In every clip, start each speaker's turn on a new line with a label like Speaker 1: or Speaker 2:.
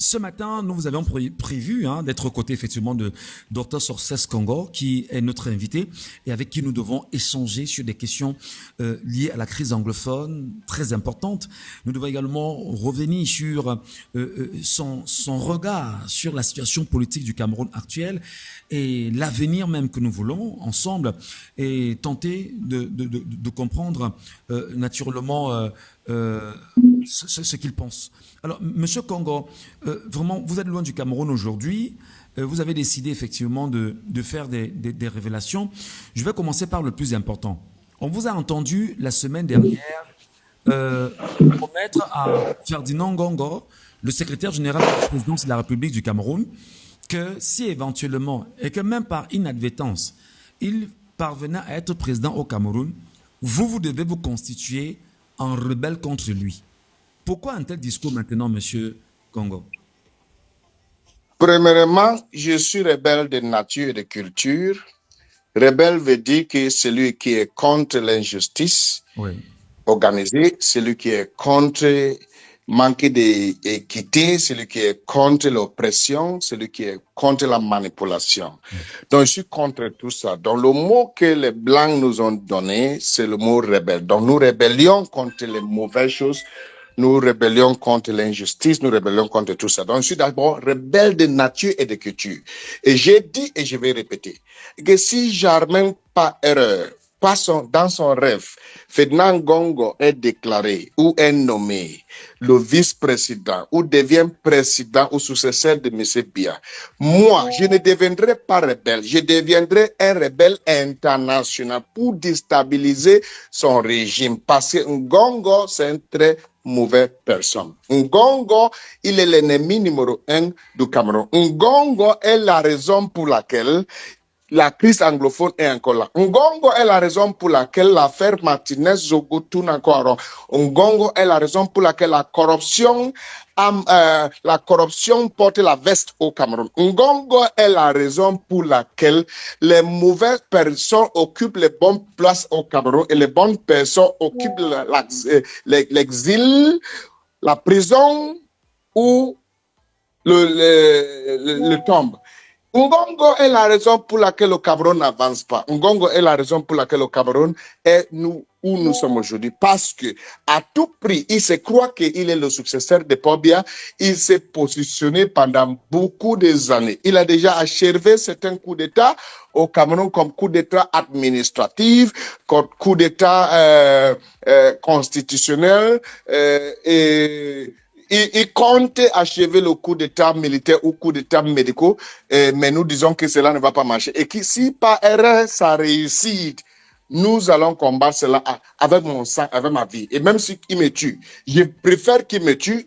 Speaker 1: Ce matin, nous vous avions prévu d'être aux côtés effectivement de Dr Sorcès Congo, qui est notre invité et avec qui nous devons échanger sur des questions liées à la crise anglophone, très importantes. Nous devons également revenir sur son regard sur la situation politique du Cameroun actuel et l'avenir même que nous voulons ensemble et tenter de comprendre naturellement ce qu'il pense. Alors, Monsieur Congo, vraiment, vous êtes loin du Cameroun aujourd'hui. Vous avez décidé effectivement de faire des révélations. Je vais commencer par le plus important. On vous a entendu la semaine dernière promettre à Ferdinand Ngongo, le secrétaire général de la présidence de la République du Cameroun, que si éventuellement, et que même par inadvertance, il parvenait à être président au Cameroun, vous devez vous constituer en rebelle contre lui. Pourquoi un tel discours maintenant, Monsieur Congo?
Speaker 2: Premièrement, je suis rebelle de nature et de culture. Rebelle veut dire que celui qui est contre l'injustice organisée, celui qui est contre manquer d'équité, celui qui est contre l'oppression, celui qui est contre la manipulation. Donc, je suis contre tout ça. Donc, le mot que les Blancs nous ont donné, c'est le mot rebelle. Donc, nous rébellions contre les mauvaises choses. Nous rébellions contre l'injustice, nous rébellions contre tout ça. Donc, je suis d'abord rebelle de nature et de culture. Et j'ai dit, et je vais répéter, que si jamais pas erreur, dans son rêve, Ferdinand Ngongo est déclaré ou est nommé le vice-président ou devient président ou successeur de M. Biya, moi, je ne deviendrai pas rebelle, je deviendrai un rebelle international pour déstabiliser son régime. Parce que Ngongo, c'est une très mauvaise personne. Ngongo, il est l'ennemi numéro 1 du Cameroun. Ngongo est la raison pour laquelle la crise anglophone est encore là. Ngongo est la raison pour laquelle l'affaire Martinez-Zogo tourne encore rond. Ngongo est la raison pour laquelle la corruption porte la veste au Cameroun. Ngongo est la raison pour laquelle les mauvaises personnes occupent les bonnes places au Cameroun et les bonnes personnes occupent l'exil, la prison ou le tombe. Ngongo est la raison pour laquelle le Cameroun n'avance pas. Ngongo est la raison pour laquelle le Cameroun est où nous sommes aujourd'hui. Parce que, à tout prix, il se croit qu'il est le successeur de Paul Biya. Il s'est positionné pendant beaucoup d'années. Il a déjà achevé certains coups d'État au Cameroun comme coup d'État administratif, comme coup d'État constitutionnel et il compte achever le coup d'État militaire ou coup d'État médicaux, mais nous disons que cela ne va pas marcher. Et que si par erreur ça réussit, nous allons combattre cela avec mon sang, avec ma vie. Et même s'il me tue, je préfère qu'il me tue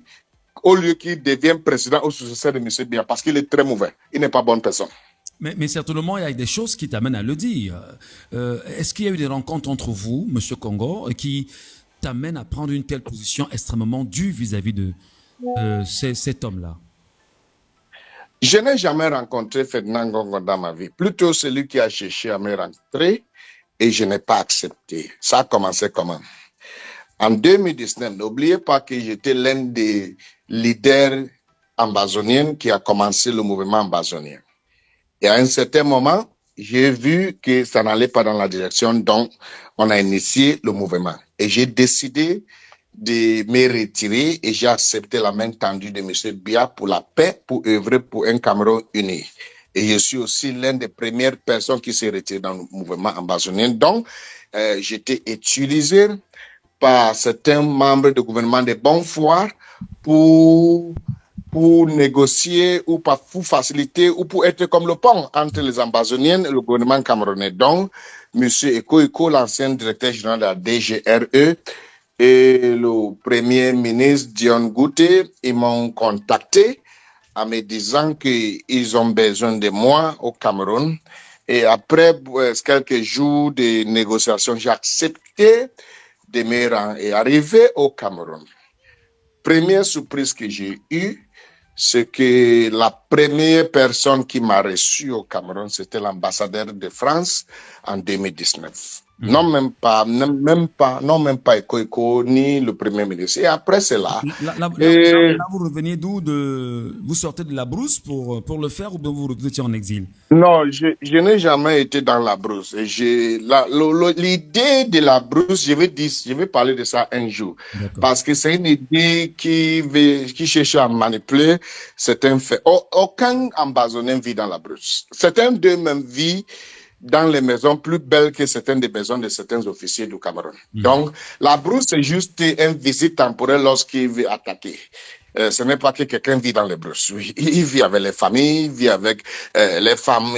Speaker 2: au lieu qu'il devienne président ou successeur de M. Biya, parce qu'il est très mauvais. Il n'est pas bonne personne.
Speaker 1: Mais certainement, il y a des choses qui t'amènent à le dire. Est-ce qu'il y a eu des rencontres entre vous, M. Congo, qui t'amènent à prendre une telle position extrêmement dure vis-à-vis de cet homme-là?
Speaker 2: Je n'ai jamais rencontré Ferdinand Ngongo dans ma vie. Plutôt celui qui a cherché à me rencontrer et je n'ai pas accepté. Ça a commencé comment? En 2019, n'oubliez pas que j'étais l'un des leaders ambazoniens qui a commencé le mouvement ambazonien. Et à un certain moment, j'ai vu que ça n'allait pas dans la direction dont on a initié le mouvement. Et j'ai décidé de me retirer et j'ai accepté la main tendue de M. Biya pour la paix, pour œuvrer pour un Cameroun uni. Et je suis aussi l'une des premières personnes qui s'est retirée dans le mouvement ambazonien. Donc, j'étais utilisé par certains membres du gouvernement de bonne foi pour négocier ou pour faciliter ou pour être comme le pont entre les Ambazoniens et le gouvernement camerounais. Donc, M. Eko, l'ancien directeur général de la DGRE, et le premier ministre Dion Gouté, ils m'ont contacté en me disant qu'ils ont besoin de moi au Cameroun. Et après quelques jours de négociations, j'ai accepté de me rendre et arriver au Cameroun. Première surprise que j'ai eue, c'est que la première personne qui m'a reçu au Cameroun, c'était l'ambassadeur de France en 2019. Non, même pas Eko Eko, ni le Premier ministre. Et après cela,
Speaker 1: Là, vous reveniez d'où vous sortez de la brousse pour le faire ou bien vous étiez en exil?
Speaker 2: non, je n'ai jamais été dans la brousse. Et l'idée de la brousse, je vais parler de ça un jour.
Speaker 1: D'accord.
Speaker 2: Parce que c'est une idée qui cherche à manipuler certains faits. Aucun ambazonien vit dans la brousse. Certains d'eux même vivent dans les maisons plus belles que certaines des maisons de certains officiers du Cameroun. Donc, la brousse, c'est juste une visite temporaire lorsqu'il veut attaquer. Ce n'est pas que quelqu'un vit dans les brousses. Il vit avec les familles, il vit avec les femmes,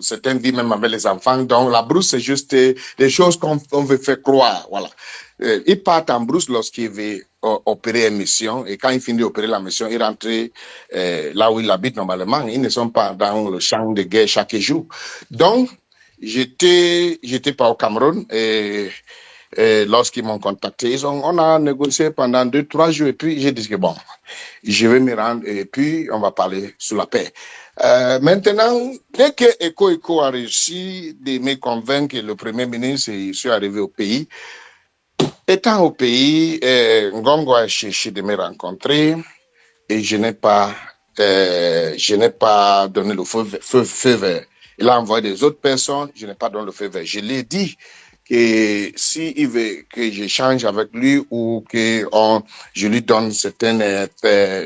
Speaker 2: certains vivent même avec les enfants. Donc, la brousse, c'est juste des choses qu'on veut faire croire. Voilà. Il part en brousse lorsqu'il veut opérer une mission. Et quand il finit d'opérer la mission, il rentre là où il habite normalement. Ils ne sont pas dans le champ de guerre chaque jour. Donc, j'étais pas au Cameroun et lorsqu'ils m'ont contacté, on a négocié pendant 2-3 jours et puis j'ai dit que bon, je vais me rendre et puis on va parler sous la paix. Maintenant, dès que Eko a réussi de me convaincre que le Premier ministre et je suis arrivé au pays, étant au pays, Ngongo a cherché de me rencontrer et je n'ai pas donné le feu vert. Il a envoyé des autres personnes, je n'ai pas donné le feu vert. Je lui ai dit que s'il veut que j'échange avec lui ou que je lui donne certains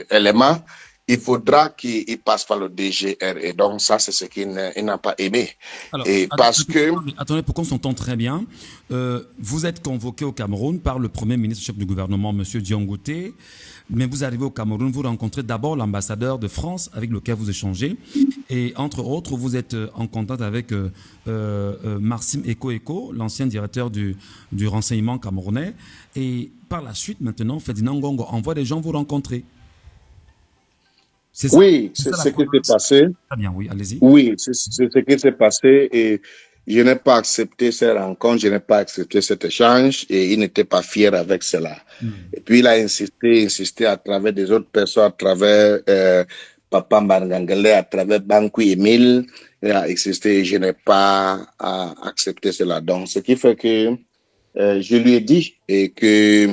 Speaker 2: éléments, il faudra qu'il passe par le DGR. Et donc, ça, c'est ce qu'il n'a pas aimé.
Speaker 1: Alors,
Speaker 2: et parce que...
Speaker 1: Attendez, pour qu'on s'entende très bien, vous êtes convoqué au Cameroun par le Premier ministre chef du gouvernement, M. Diangote, mais vous arrivez au Cameroun, vous rencontrez d'abord l'ambassadeur de France avec lequel vous échangez, et entre autres, vous êtes en contact avec Marsim Eko, l'ancien directeur du renseignement camerounais, et par la suite, maintenant, Ferdinand Ngongo envoie des gens vous rencontrer.
Speaker 2: Oui, c'est ce qui s'est passé.
Speaker 1: Très bien, oui, allez-y.
Speaker 2: Oui, c'est ce qui s'est passé et je n'ai pas accepté cette rencontre, je n'ai pas accepté cet échange et il n'était pas fier avec cela. Et puis il a insisté à travers des autres personnes, à travers Papa Mbangangele, à travers Bankou Emile, il a insisté et je n'ai pas accepté cela. Donc, ce qui fait que je lui ai dit et que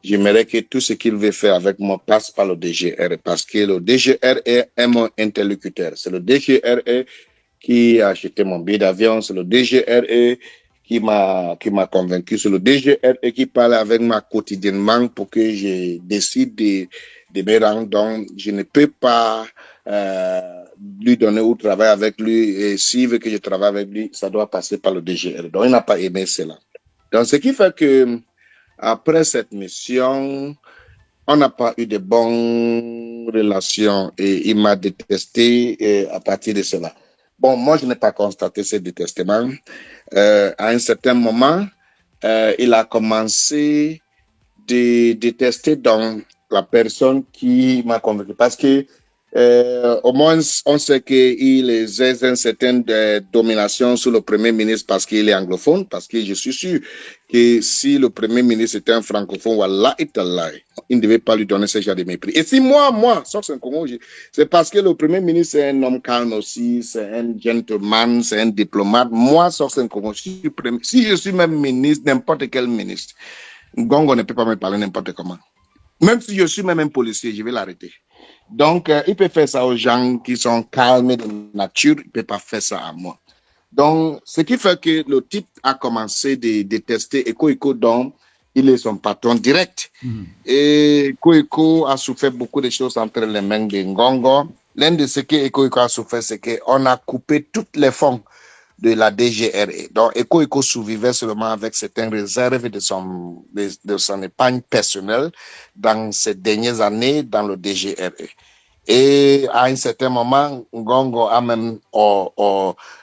Speaker 2: j'aimerais que tout ce qu'il veut faire avec moi passe par le DGR parce que le DGR est mon interlocuteur. C'est le DGR qui a acheté mon billet d'avion, c'est le DGR qui m'a convaincu, c'est le DGR qui parle avec moi quotidiennement pour que je décide de me rendre. Donc, je ne peux pas lui donner ou travailler avec lui et s'il veut que je travaille avec lui, ça doit passer par le DGR. Donc, il n'a pas aimé cela. Donc, ce qui fait que après cette mission, on n'a pas eu de bonnes relations et il m'a détesté à partir de cela. Bon, moi, je n'ai pas constaté ce détestement. À un certain moment, il a commencé de détester donc la personne qui m'a convaincu parce que au moins, on sait qu'il exerce une certaine domination sur le Premier ministre parce qu'il est anglophone, parce que je suis sûr que si le Premier ministre était un francophone, voilà, il ne devait pas lui donner ce genre de mépris. Et si moi, c'est parce que le Premier ministre est un homme calme aussi, c'est un gentleman, c'est un diplomate. Moi, si je suis même ministre, n'importe quel ministre, Ngongo ne peut pas me parler n'importe comment. Même si je suis même un policier, je vais l'arrêter. Donc, il peut faire ça aux gens qui sont calmes de nature, il ne peut pas faire ça à moi. Donc, ce qui fait que le type a commencé de détester Eko, donc il est son patron direct. Et Eko a souffert beaucoup de choses entre les mains de Ngongo. L'un de ce que Eko a souffert, c'est qu'on a coupé toutes les fonds de la DGRE. Donc, Eko survivait seulement avec certaines réserves de son épargne personnelle dans ces dernières années dans le DGRE. Et à un certain moment, Ngongo a même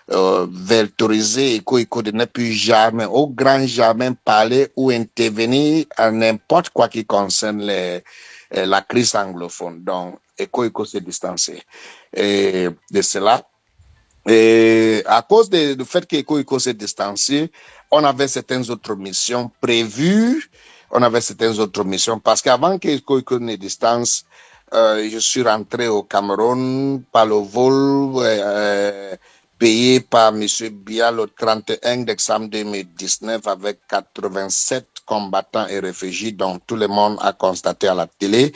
Speaker 2: autorisé Eko de ne plus jamais, au grand jamais, parler ou intervenir à n'importe quoi qui concerne la crise anglophone. Donc, Eko s'est distancé de cela. Et à cause du fait qu'Eko s'est distancé, on avait certaines autres missions prévues. Parce qu'avant qu'Eko ne distance, je suis rentré au Cameroun par le vol payé par M. Biya le 31 décembre 2019 avec 87 combattants et réfugiés dont tout le monde a constaté à la télé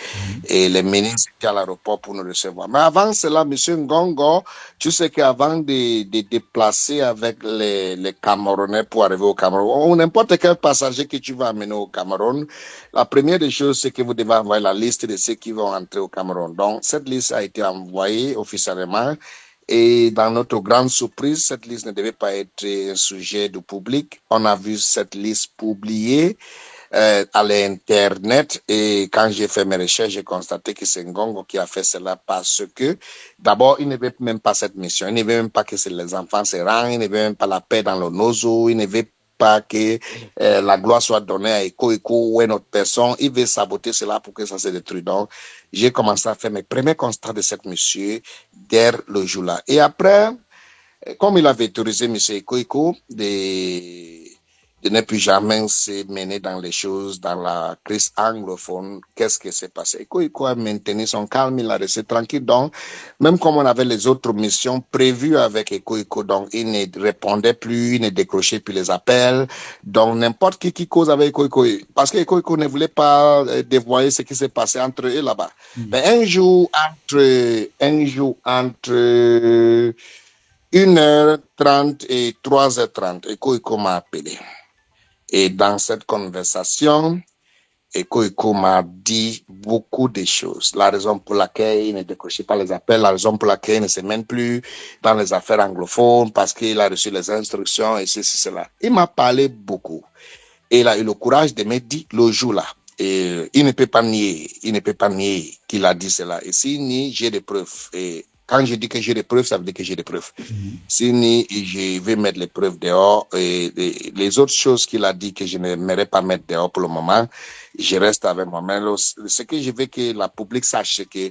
Speaker 2: et les ministres étaient à l'aéroport pour nous recevoir. Mais avant cela, M. Ngongo, tu sais qu'avant de déplacer avec les Camerounais pour arriver au Cameroun, ou n'importe quel passager que tu vas amener au Cameroun, la première des choses, c'est que vous devez envoyer la liste de ceux qui vont entrer au Cameroun. Donc, cette liste a été envoyée officiellement. Et dans notre grande surprise, cette liste ne devait pas être un sujet du public. On a vu cette liste publiée à l'internet et quand j'ai fait mes recherches, j'ai constaté que c'est Ngongo qui a fait cela parce que d'abord, il ne veut même pas cette mission. Il ne veut même pas que les enfants se rendent. Il ne veut même pas la paix dans le Nozo. Il ne veut pas que la gloire soit donnée à Eko ou à une autre personne. Il veut saboter cela pour que ça se détruise. Donc, j'ai commencé à faire mes premiers constats de cette monsieur dès le jour-là. Et après, comme il avait autorisé M. Eko de ne plus jamais se mener dans les choses, dans la crise anglophone, qu'est-ce qui s'est passé? Eko a maintenu son calme, il a resté tranquille. Donc, même comme on avait les autres missions prévues avec Eko, donc il ne répondait plus, il ne décrochait plus les appels. Donc, n'importe qui cause avec Eko, parce que Eko ne voulait pas dévoiler ce qui s'est passé entre eux là-bas. Mais un jour entre 1h30 et 3h30, Eko m'a appelé. Et dans cette conversation, Eko m'a dit beaucoup de choses. La raison pour laquelle il ne décrochait pas les appels, la raison pour laquelle il ne se mène plus dans les affaires anglophones, parce qu'il a reçu les instructions et ceci, cela. Il m'a parlé beaucoup. Et il a eu le courage de me dire le jour-là. Et il ne peut pas nier qu'il a dit cela. Et s'il nie, j'ai des preuves. Et quand je dis que j'ai des preuves, ça veut dire que j'ai des preuves. S'il nie, je vais mettre les preuves dehors. Et les autres choses qu'il a dit que je n'aimerais pas mettre dehors pour le moment, je reste avec moi-même. Ce que je veux que la public sache, c'est que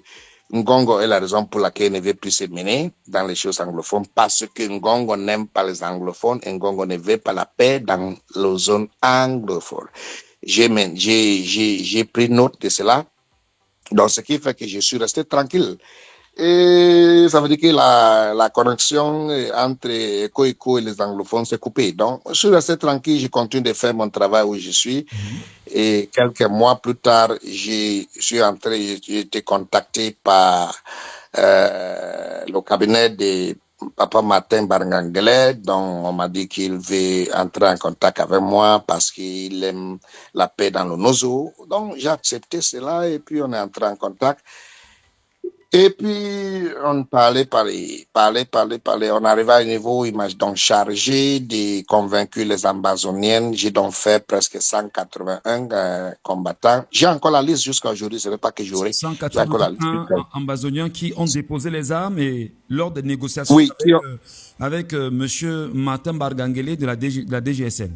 Speaker 2: Ngongo est la raison pour laquelle il ne veut plus se mener dans les choses anglophones, parce que Ngongo n'aime pas les anglophones et Ngongo ne veut pas la paix dans la zone anglophone. J'ai pris note de cela, donc ce qui fait que je suis resté tranquille. Et ça veut dire que la connexion entre Eko et les anglophones s'est coupée. Donc, je suis resté tranquille, je continue de faire mon travail où je suis. Et quelques mois plus tard, j'ai été contacté par le cabinet de Papa Martin Barnganguele, dont on m'a dit qu'il veut entrer en contact avec moi parce qu'il aime la paix dans le Nozo. Donc, j'ai accepté cela et puis on est entré en contact. Et puis, on parlait. On arrivait à un niveau où il m'a donc chargé de convaincre les Ambazoniennes. J'ai donc fait presque 181 combattants. J'ai encore la liste jusqu'à aujourd'hui. Ce n'est pas que j'aurai.
Speaker 1: 181 Ambazoniens qui ont déposé les armes et lors des négociations
Speaker 2: oui,
Speaker 1: avec monsieur Martin Barnganguele de la DGSN.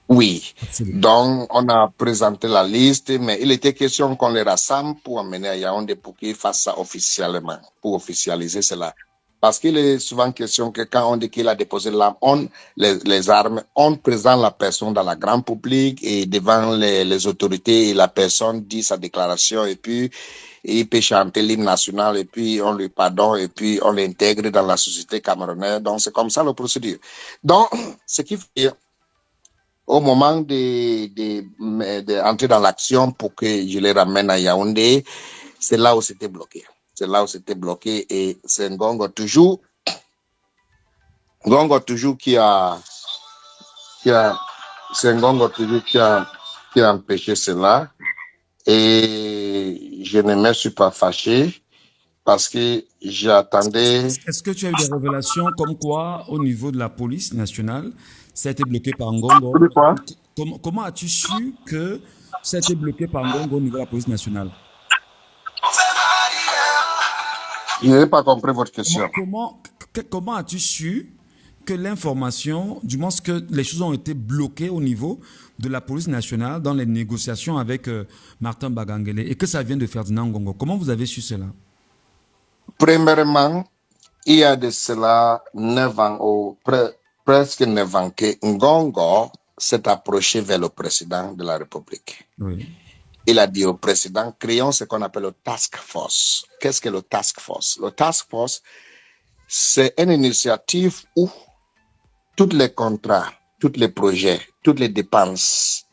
Speaker 2: Oui, donc on a présenté la liste, mais il était question qu'on les rassemble pour amener à Yaoundé pour qu'ils fassent ça officiellement, pour officialiser cela. Parce qu'il est souvent question que quand on dit qu'il a déposé l'arme, les armes, on présente la personne dans la grande public et devant les autorités et la personne dit sa déclaration et puis il peut chanter l'hymne national et puis on lui pardonne et puis on l'intègre dans la société camerounaise. Donc c'est comme ça la procédure. Donc, ce qui fait au moment d'entrer dans l'action pour que je les ramène à Yaoundé, c'est là où c'était bloqué. Et c'est Ngongo toujours qui a empêché cela. Et je ne me suis pas fâché parce que j'attendais.
Speaker 1: Est-ce que tu as eu des révélations comme quoi, au niveau de la police nationale, ça a été bloqué par Ngongo? Comment as-tu su que ça a été bloqué par Ngongo au niveau de la police nationale?
Speaker 2: Je n'ai pas compris votre question.
Speaker 1: Comment as-tu su que l'information, du moins que les choses ont été bloquées au niveau de la police nationale dans les négociations avec Martin Barnganguele et que ça vient de Ferdinand Ngongo? Comment vous avez su cela?
Speaker 2: Premièrement, il y a de cela 9 ans, presque 9 ans, que Ngongo s'est approché vers le président de la République.
Speaker 1: Oui.
Speaker 2: Il a dit au président, créons ce qu'on appelle le task force. Qu'est-ce que le task force? Le task force, c'est une initiative où tous les contrats, tous les projets, toutes les dépenses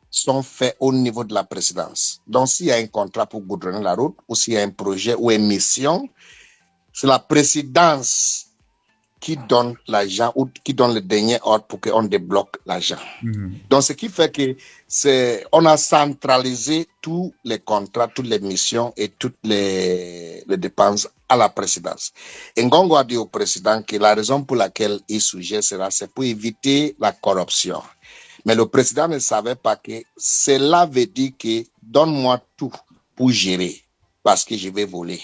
Speaker 2: sont faits au niveau de la présidence. Donc, s'il y a un contrat pour goudronner la route, ou s'il y a un projet ou une mission, c'est la présidence qui donne l'argent ou qui donne le dernier ordre pour qu'on débloque l'argent. Donc, ce qui fait que on a centralisé tous les contrats, toutes les missions et toutes les dépenses à la présidence. Et Ngongo a dit au président que la raison pour laquelle il suggère cela, c'est pour éviter la corruption. Mais le président ne savait pas que cela veut dire que donne-moi tout pour gérer parce que je vais voler.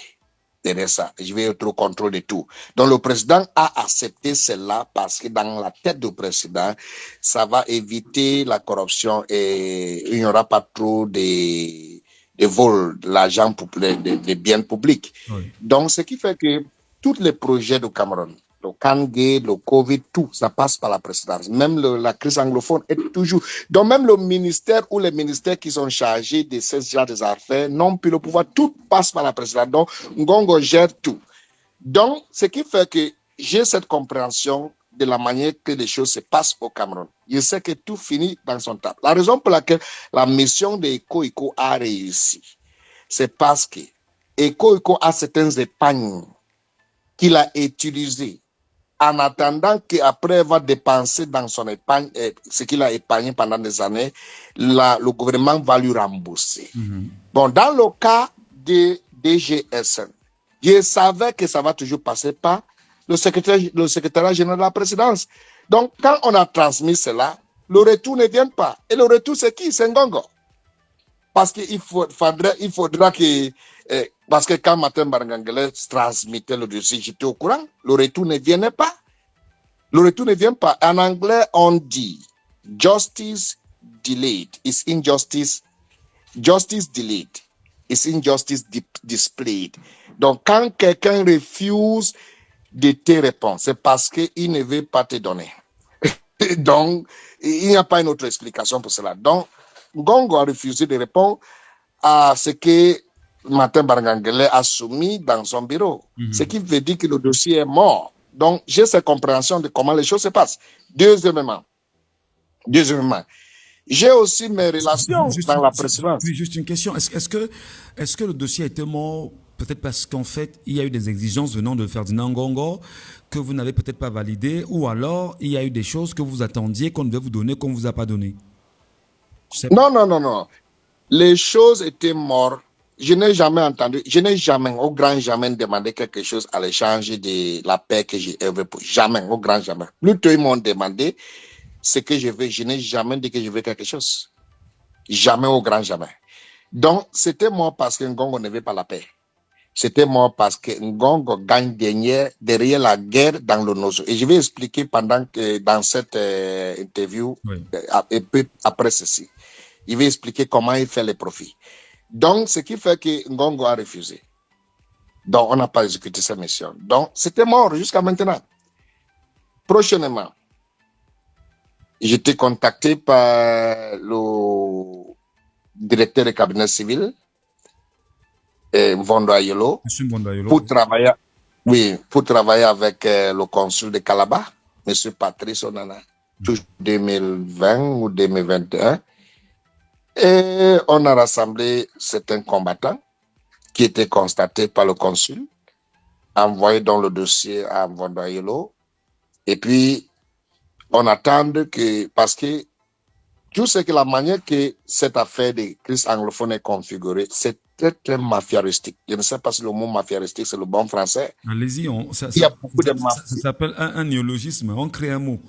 Speaker 2: Derrière ça, je vais être au contrôle de tout. Donc le président a accepté cela parce que dans la tête du président, ça va éviter la corruption et il n'y aura pas trop de vol de l'argent des biens publics. Oui. Donc ce qui fait que tous les projets du Cameroun, le Kangé, le Covid, tout, ça passe par la présidence. Même la crise anglophone est toujours. Donc même le ministère ou les ministères qui sont chargés de ces genres d'affaires n'ont plus le pouvoir. Tout passe par la présidence. Donc Ngongo gère tout. Donc ce qui fait que j'ai cette compréhension de la manière que les choses se passent au Cameroun. Je sais que tout finit dans son temps. La raison pour laquelle la mission de EcoIco a réussi, c'est parce que EcoIco a certaines épargnes qu'il a utilisées en attendant qu'après avoir dépensé dans son épargne, ce qu'il a épargné pendant des années, le gouvernement va lui rembourser. Bon, dans le cas de DGSN, je savais que ça va toujours passer par le secrétariat général de la présidence. Donc, quand on a transmis cela, le retour ne vient pas. Et le retour, c'est qui? C'est Ngongo. Parce qu'il faudra que... parce que quand Martin Barnganguele transmettait le dossier, j'étais au courant, le retour ne venait pas. Le retour ne vient pas. En anglais, on dit justice delayed is injustice. Justice delayed is injustice displayed. Donc, quand quelqu'un refuse de te répondre, c'est parce qu'il ne veut pas te donner. Donc, il n'y a pas une autre explication pour cela. Donc, Ngongo a refusé de répondre à ce que Martin Barnganguele a soumis dans son bureau. Ce qui veut dire que le dossier est mort. Donc, j'ai cette compréhension de comment les choses se passent. Deuxièmement, j'ai aussi mes relations dans la présidence.
Speaker 1: Puis juste une question. Est-ce que le dossier a été mort peut-être parce qu'en fait, il y a eu des exigences venant de Ferdinand Ngongo que vous n'avez peut-être pas validées, ou alors il y a eu des choses que vous attendiez qu'on devait vous donner, qu'on ne vous a pas donné?
Speaker 2: Non. Les choses étaient mortes. Je n'ai jamais entendu, au grand jamais demandé quelque chose à l'échange de la paix que j'ai œuvré pour. Jamais, au grand jamais. Plutôt, ils m'ont demandé ce que je veux. Je n'ai jamais dit que je veux quelque chose. Jamais, au grand jamais. Donc, c'était mort parce que Ngongo ne veut pas la paix. C'était mort parce que Ngongo gagne derrière la guerre dans le Nozo. Et je vais expliquer dans cette interview, et peu après ceci. Il va expliquer comment il fait les profits. Donc, ce qui fait que Ngongo a refusé. Donc, on n'a pas exécuté sa mission. Donc, c'était mort jusqu'à maintenant. Prochainement, j'étais contacté par le directeur du cabinet civil, Mvondo Ayolo, pour travailler avec le consul de Calabar, M. Patrice Onana, toujours 2020 ou 2021. Et on a rassemblé certains combattants qui étaient constatés par le consul, envoyés dans le dossier à Mvondo Ayolo. Et puis, on attend que, parce que je sais que la manière que cette affaire de crise anglophone est configurée, c'est très mafiaristique. Je ne sais pas si le mot mafiaristique, c'est le bon français.
Speaker 1: Allez-y, ça s'appelle un néologisme. On crée un mot.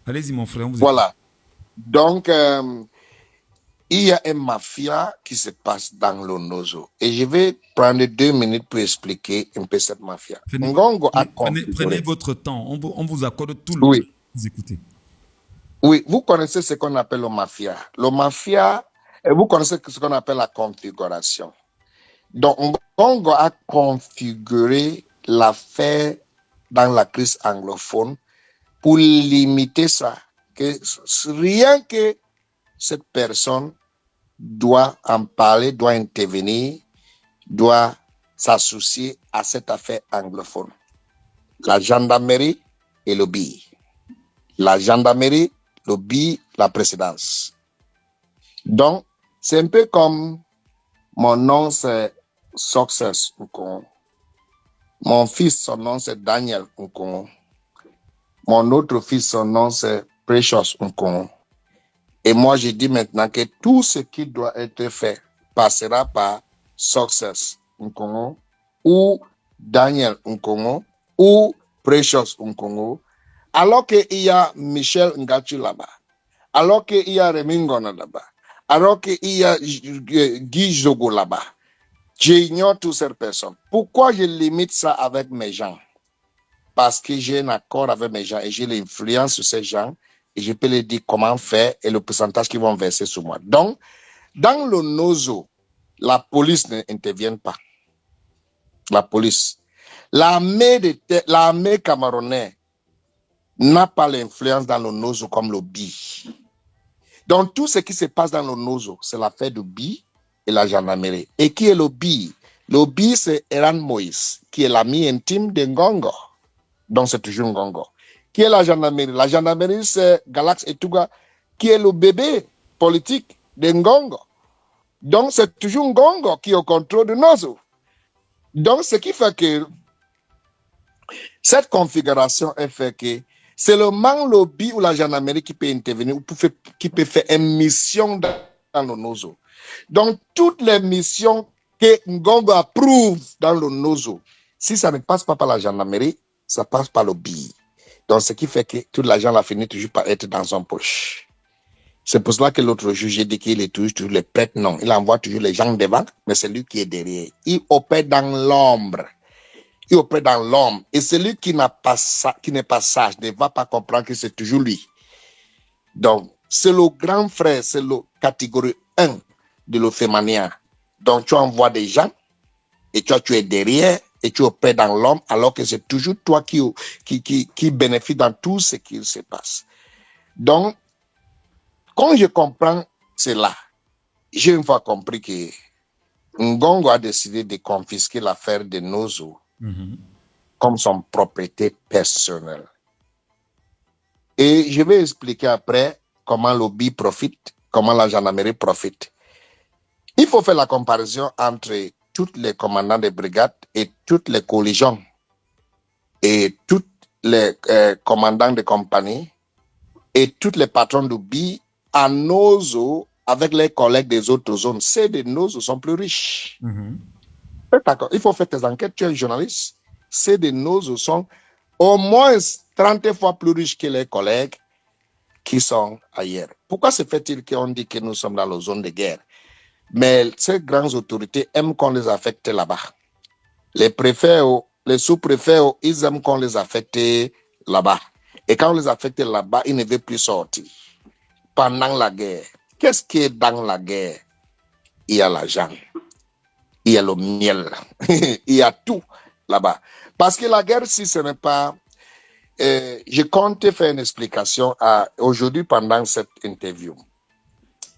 Speaker 1: Allez-y, mon frère.
Speaker 2: Voilà. Donc, il y a une mafia qui se passe dans le Nozo. Et je vais prendre 2 minutes pour expliquer un peu cette mafia.
Speaker 1: Prenez votre temps. On vous accorde tout le temps. Vous écoutez.
Speaker 2: Oui, vous connaissez ce qu'on appelle le mafia. Le mafia, vous connaissez ce qu'on appelle la configuration. Donc, Ngongo a configuré l'affaire dans la crise anglophone pour limiter ça. Que rien que cette personne doit en parler, doit intervenir, doit s'associer à cette affaire anglophone. la gendarmerie et le BI. La gendarmerie, le BI, la présidence. Donc, c'est un peu comme mon nom, c'est Success Nkongo. Mon fils, son nom, c'est Daniel Nkongo. Mon autre fils, son nom, c'est Precious Nkongo. Et moi, je dis maintenant que tout ce qui doit être fait passera par Success Nkongo ou Daniel Nkongo ou Precious Nkongo, alors qu'il y a Michel Ngachu là-bas, alors qu'il y a Remingona là-bas, alors qu'il y a Guy Jogo là-bas. J'ignore toutes ces personnes. Pourquoi je limite ça avec mes gens? Parce que j'ai un accord avec mes gens et j'ai l'influence sur ces gens et je peux leur dire comment faire et le pourcentage qu'ils vont verser sur moi. Donc, dans le NOZO, la police n'intervient pas. La police. L'armée camerounaise n'a pas l'influence dans le NOZO comme le BI. Donc, tout ce qui se passe dans le NOZO, c'est l'affaire du BI et la gendarmerie. Et qui est le BI? Le BI, c'est Eran Moïse, qui est l'ami intime de Ngongo. Donc, c'est toujours Ngongo. Qui est la gendarmerie? La gendarmerie, c'est Galax Etuga, qui est le bébé politique de Ngongo. Donc, c'est toujours Ngongo qui est au contrôle de Nozo. Donc, ce qui fait que cette configuration est fait que c'est le lobby ou la gendarmerie qui peut intervenir ou qui peut faire une mission dans le Nozo. Donc, toutes les missions que Ngongo approuve dans le Nozo, si ça ne passe pas par la gendarmerie, ça passe par le BI. Donc, ce qui fait que tout l'argent a fini toujours par être dans son poche. C'est pour cela que l'autre juge dit qu'il est toujours les prêtres. Non, il envoie toujours les gens devant, mais c'est lui qui est derrière. Il opère dans l'ombre. Il opère dans l'ombre. Et celui qui n'est pas sage ne va pas comprendre que c'est toujours lui. Donc, c'est le grand frère, c'est le catégorie 1 de l'ophémania. Donc, tu envoies des gens et toi, tu es derrière et tu opères dans l'homme alors que c'est toujours toi qui bénéficie dans tout ce qui se passe. Donc, quand je comprends cela, j'ai une fois compris que Ngongo a décidé de confisquer l'affaire de Nozo comme son propriété personnelle. Et je vais expliquer après comment le BI profite, comment la gendarmerie profite. Il faut faire la comparaison entre tous les commandants de brigades et toutes les collisions et tous les commandants de compagnie et tous les patrons du BI à Nozo avec les collègues des autres zones. Ceux de Nozo sont plus riches. D'accord. Il faut faire tes enquêtes, tu es journaliste. Ceux de Nozo sont au moins 30 fois plus riches que les collègues qui sont ailleurs. Pourquoi se fait-il qu'on dit que nous sommes dans la zone de guerre? Mais ces grandes autorités aiment qu'on les affecte là-bas. Les préfets, les sous-préfets, ils aiment qu'on les affecte là-bas. Et quand on les affecte là-bas, ils ne veulent plus sortir. Pendant la guerre, qu'est-ce qui est dans la guerre? Il y a l'argent, il y a le miel, il y a tout là-bas. Parce que la guerre, si ce n'est pas... je compte faire une explication aujourd'hui pendant cette interview.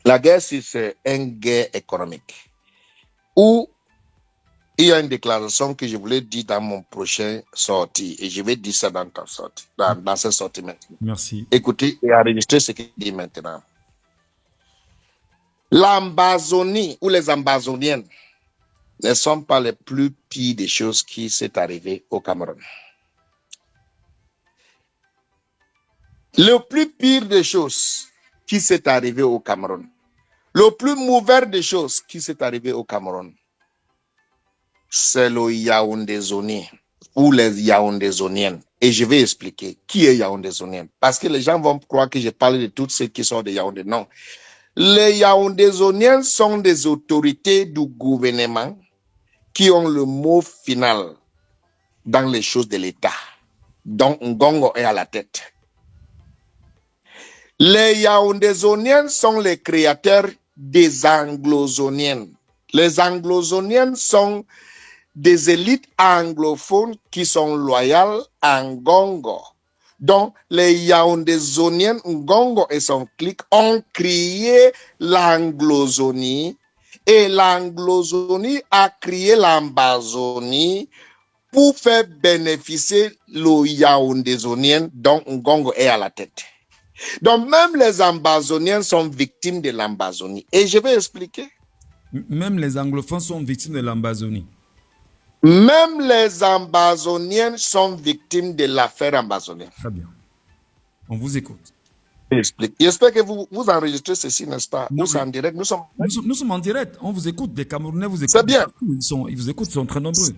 Speaker 2: La guerre, si c'est une guerre économique, où il y a une déclaration que je voulais dire dans mon prochain sortie, et je vais dire ça dans ta sortie, dans cette sortie maintenant.
Speaker 1: Merci.
Speaker 2: Écoutez et enregistrez ce qu'il dit maintenant. L'Ambazonie ou les Ambazoniennes ne sont pas les plus pires des choses qui s'est arrivé au Cameroun. Le plus pire des choses qui s'est arrivé au Cameroun, le plus mauvais des choses qui s'est arrivé au Cameroun, c'est le Yaoundé-zonien ou les Yaoundé-zoniennes. Et je vais expliquer qui est Yaoundé-zonienne. Parce que les gens vont croire que je parle de toutes ceux qui sont de Yaoundé. Non. Les Yaoundé-zoniennes sont des autorités du gouvernement qui ont le mot final dans les choses de l'État. Donc, Ngongo est à la tête. Les Yaoundé-zoniennes sont les créateurs des Anglo-zoniennes. Les Anglo-zoniennes sont des élites anglophones qui sont loyales à Ngongo. Donc, les Yaoundé-zoniennes, Ngongo et son clique ont créé l'Anglozonie et l'Anglozonie a créé l'Ambazonie pour faire bénéficier le Yaoundésonien dont Ngongo est à la tête. Donc, même les Ambazoniens sont victimes de l'Ambazonie. Et je vais expliquer.
Speaker 1: Même les anglophones sont victimes de l'Ambazonie.
Speaker 2: Même les Ambazoniens sont victimes de l'affaire ambazonienne.
Speaker 1: Très bien. On vous écoute.
Speaker 2: J'explique. J'espère que vous enregistrez ceci, n'est-ce pas?
Speaker 1: Non,
Speaker 2: Nous sommes en direct.
Speaker 1: nous sommes en direct. On vous écoute. Des Camerounais vous écoutent.
Speaker 2: C'est bien.
Speaker 1: Ils vous écoutent, ils sont très nombreux.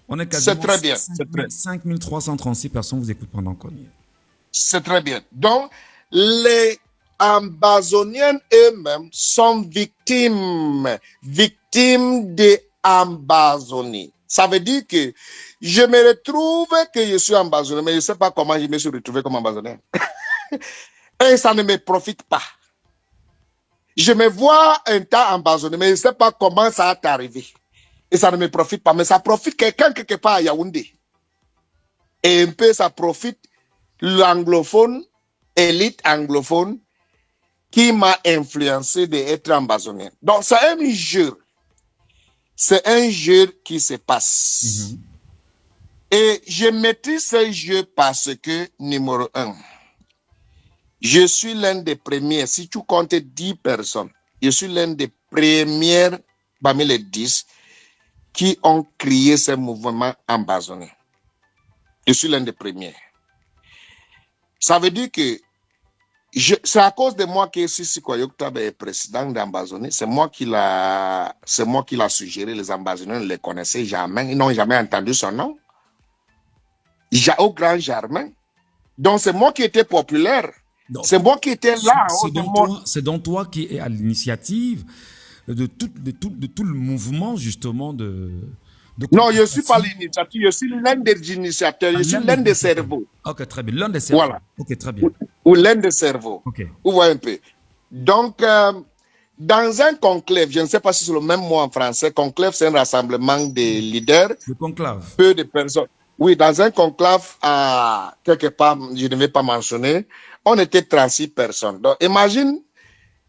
Speaker 1: On est quasiment
Speaker 2: très bien.
Speaker 1: 5336 personnes vous écoutent pendant qu'on y est.
Speaker 2: C'est très bien. Donc, les Ambazoniens eux-mêmes sont victimes de Ambazonie. Ça veut dire que je me retrouve que je suis Ambazonien, mais je ne sais pas comment je me suis retrouvé comme Ambazonien. Et ça ne me profite pas. Je me vois un temps Ambazonien, mais je ne sais pas comment ça est arrivé. Et ça ne me profite pas, mais ça profite quelqu'un quelque part à Yaoundé. Et un peu ça profite l'anglophone, élite anglophone, qui m'a influencé d'être ambazonien. Donc c'est un jeu. C'est un jeu qui se passe. Et je maîtrise ce jeu parce que, numéro 1, je suis l'un des premiers, si tu comptes 10 personnes, je suis l'un des premiers parmi les 10 qui ont créé ce mouvement ambazonien. Je suis l'un des premiers. Ça veut dire que c'est à cause de moi que Sissi Koyok Tabe est président d'Ambazonie. C'est moi qui l'a suggéré. Les Ambazoniens ne les connaissaient jamais. Ils n'ont jamais entendu son nom. Au Grand Germain. Donc c'est moi qui étais populaire. C'est moi qui étais là.
Speaker 1: C'est donc toi qui es à l'initiative de tout le mouvement justement de
Speaker 2: non, je ne suis pas l'initiative, je suis l'un des initiateurs, je suis l'un des cerveaux.
Speaker 1: Ok, très bien, l'un des cerveaux.
Speaker 2: Voilà.
Speaker 1: Ok, très bien.
Speaker 2: Ou l'un des cerveaux.
Speaker 1: Ok.
Speaker 2: Vous voyez un peu. Donc, dans un conclave, je ne sais pas si c'est le même mot en français, conclave, c'est un rassemblement des leaders.
Speaker 1: Le conclave.
Speaker 2: Peu de personnes. Oui, dans un conclave, quelque part, je ne vais pas mentionner, on était 36 personnes. Donc, imagine,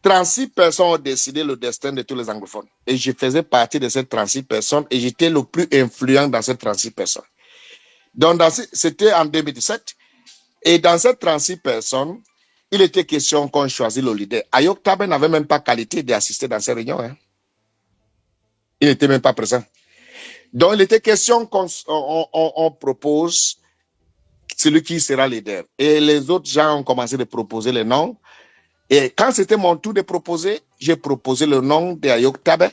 Speaker 2: 36 personnes ont décidé le destin de tous les anglophones. Et je faisais partie de ces 36 personnes et j'étais le plus influent dans ces 36 personnes. Donc, c'était en 2017. Et dans ces 36 personnes, il était question qu'on choisisse le leader. Ayok Tabe n'avait même pas qualité d'assister dans ces réunions. Hein. Il n'était même pas présent. Donc, il était question qu'on propose celui qui sera leader. Et les autres gens ont commencé de proposer les noms. Et quand c'était mon tour de proposer, j'ai proposé le nom d'Ayok Tabe.